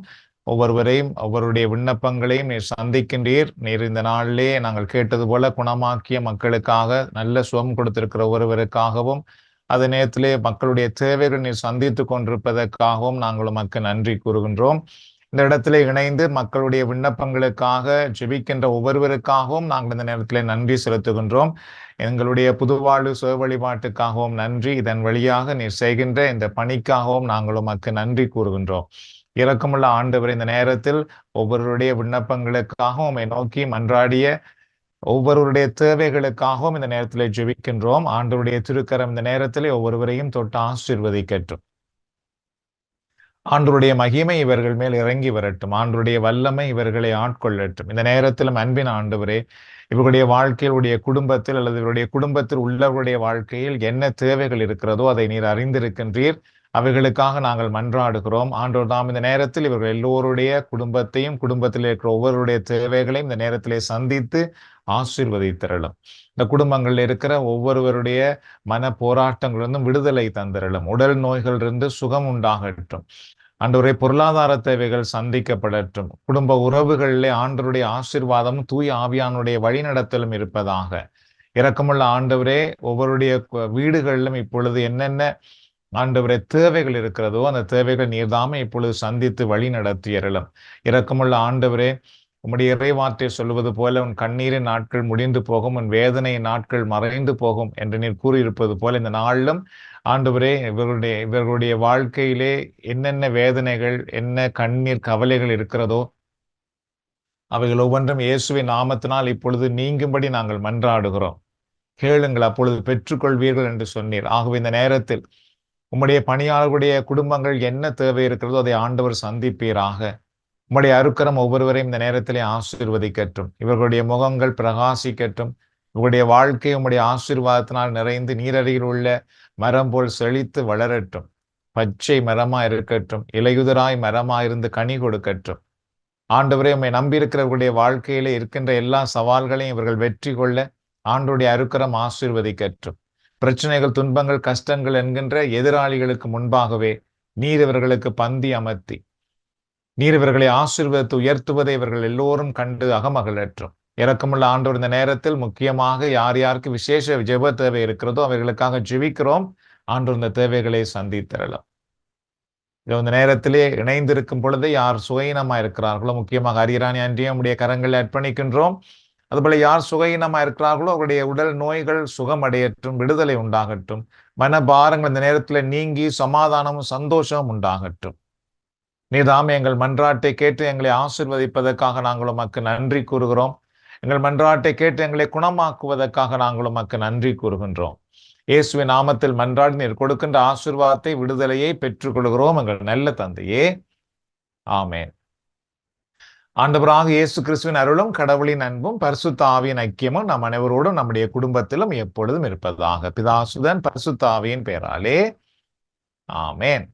ஒவ்வொருவரையும் ஒவ்வொருடைய விண்ணப்பங்களையும் நீர் சந்திக்கின்றீர். நீர் இந்த நாளிலே நாங்கள் கேட்டது போல குணமாக்கிய மக்களுக்காக, நல்ல சுகம் கொடுத்திருக்கிற ஒருவருக்காகவும், அதே நேரத்திலே மக்களுடைய தேவைகள் நீர் சந்தித்து கொண்டிருப்பதற்காகவும் நாங்கள் உமக்கு நன்றி கூறுகின்றோம். இந்த இடத்திலே இணைந்து மக்களுடைய விண்ணப்பங்களுக்காக ஜெபிக்கின்ற ஒவ்வொருவருக்காகவும் நாங்கள் இந்த நேரத்திலே நன்றி செலுத்துகின்றோம். எங்களுடைய புதுவாழ்வு சுய வழிபாட்டுக்காகவும் நன்றி. இதன் வழியாக நீர் செய்கின்ற இந்த பணிக்காகவும் நாங்கள் உமக்கு நன்றி கூறுகின்றோம். இரக்கமுள்ள ஆண்டவர், இந்த நேரத்தில் ஒவ்வொருவருடைய விண்ணப்பங்களுக்காகவும் உம்மை நோக்கி மன்றாடிய ஒவ்வொருவருடைய தேவைகளுக்காகவும் இந்த நேரத்தில் ஜெபிக்கின்றோம். ஆண்டவருடைய திருக்கரம் இந்த நேரத்திலே ஒவ்வொருவரையும் தொட்டு ஆசீர்வதிக்கட்டும். ஆண்டவருடைய மகிமை இவர்கள் மேல் இறங்கி வரட்டும். ஆண்டவருடைய வல்லமை இவர்களை ஆட்கொள்ளட்டும். இந்த நேரத்திலும் அன்பின் ஆண்டவரே, இவருடைய வாழ்க்கையிலுடைய குடும்பத்தில் அல்லது இவருடைய குடும்பத்தில் உள்ளவருடைய வாழ்க்கையில் என்ன தேவைகள் இருக்கிறதோ அதை நீர் அறிந்திருக்கின்றீர். அவைகளுக்காக நாங்கள் மன்றாடுகிறோம். ஆண்டவர் தாம் இந்த நேரத்தில் இவர்கள் எல்லோருடைய குடும்பத்தையும், குடும்பத்தில் இருக்கிற ஒவ்வொருடைய தேவைகளையும் இந்த நேரத்திலே சந்தித்து ஆசீர்வதித்தரலும். இந்த குடும்பங்களில் இருக்கிற ஒவ்வொருவருடைய மன போராட்டங்களிலிருந்தும் விடுதலை தந்திரலும். உடல் நோய்களிலிருந்து சுகம் உண்டாகட்டும். ஆண்டவருடைய பொருளாதார தேவைகள் சந்திக்கப்படட்டும். குடும்ப உறவுகளிலே ஆண்டவருடைய ஆசீர்வாதமும் தூய ஆவியானுடைய வழிநடத்தலும் இருப்பதாக. இரக்கமுள்ள ஆண்டவரே, ஒவ்வொருடைய வீடுகளிலும் இப்பொழுது என்னென்ன ஆண்டவரே தேவைகள் இருக்கிறதோ அந்த தேவைகள் நீர்தாமே இப்பொழுது சந்தித்து வழி நடத்தியறலும். இரக்கமுள்ள ஆண்டவரே, உம்முடைய இறைவார்த்தை சொல்வது போல உன் கண்ணீரின் நாட்கள் முடிந்து போகும், உன் வேதனை நாட்கள் மறைந்து போகும் என்று நீர் கூறியிருப்பது போல இந்த நாளிலும் ஆண்டவரே இவர்களுடைய வாழ்க்கையிலே என்னென்ன வேதனைகள், என்ன கண்ணீர் கவலைகள் இருக்கிறதோ அவைகள் ஒவ்வொன்றும் இயேசுவின் நாமத்தினால் இப்பொழுது நீங்கும்படி நாங்கள் மன்றாடுகிறோம். கேளுங்கள், அப்பொழுது பெற்றுக்கொள்வீர்கள் என்று சொன்னீர். ஆகவே இந்த நேரத்தில் உம்முடைய பணியாளர்களுடைய குடும்பங்கள் என்ன தேவை இருக்கிறதோ அதை ஆண்டவர் சந்திப்பீராக. உம்முடைய அருக்கரம் ஒவ்வொருவரையும் இந்த நேரத்திலே ஆசீர்வதிக்கட்டும். இவர்களுடைய முகங்கள் பிரகாசிக்கட்டும். இவருடைய வாழ்க்கை உம்முடைய ஆசீர்வாதத்தினால் நிறைந்து நீரருகில் உள்ள மரம் போல் செழித்து வளரட்டும். பச்சை மரமா இருக்கட்டும், இலையுதிராய் மரமாயிருந்து கனி கொடுக்கட்டும். ஆண்டவரே, உம்மை நம்பியிருக்கிறவர்களுடைய வாழ்க்கையிலே இருக்கின்ற எல்லா சவால்களையும் இவர்கள் வெற்றி கொள்ள ஆண்டவருடைய அருக்கரம் ஆசீர்வதிக்கட்டும். பிரச்சனைகள், துன்பங்கள், கஷ்டங்கள் என்கின்ற எதிராளிகளுக்கு முன்பாகவே நீர் இவர்களுக்கு பந்தி அமர்த்தி நீர் இவர்களை ஆசீர்வதித்து உயர்த்துவதை இவர்கள் எல்லோரும் கண்டு அகமகிழற்றும். இரக்கமுள்ள ஆண்டவர், இந்த நேரத்தில் முக்கியமாக யார் யாருக்கு விசேஷ ஜெப தேவை இருக்கிறதோ அவர்களுக்காக ஜெபிக்கிறோம். ஆண்டவர் இந்த தேவைகளை சந்தித்தரலாம். இந்த நேரத்திலே இணைந்திருக்கும் பொழுது யார் சுகையினமா இருக்கிறார்களோ, முக்கியமாக அரியராணி அன்றியும் உடைய கரங்களை அர்ப்பணிக்கின்றோம். அதுபோல யார் சுகையினமா இருக்கிறார்களோ அவருடைய உடல் நோய்கள் சுகமடையட்டும், விடுதலை உண்டாகட்டும், மனபாரங்கள் இந்த நேரத்தில் நீங்கி சமாதானமும் சந்தோஷமும் உண்டாகட்டும். நீதாமே எங்கள் மன்றாட்டை கேட்டு எங்களை ஆசீர்வதிப்பதற்காக நாங்கள் உமக்கு நன்றி கூறுகிறோம். எங்கள் மன்றாட்டை கேட்டு எங்களை குணமாக்குவதற்காக நாங்கள் உமக்கு நன்றி கூறுகின்றோம். இயேசுவின் நாமத்தில் மன்றாடி நீர் கொடுக்கின்ற ஆசீர்வாதத்தை, விடுதலையை பெற்றுக் கொள்கிறோம் எங்கள் நல்ல தந்தையே. ஆமேன். ஆண்டவராக இயேசு கிறிஸ்துவின் அருளும் கடவுளின் அன்பும் பரிசுத்த ஆவியின் ஐக்கியமும் நம் அனைவரோடும் நம்முடைய குடும்பத்திலும் எப்பொழுதும் இருப்பதாக. பிதாசுதன் பரிசுத்த ஆவியின் பெயராலே ஆமேன்.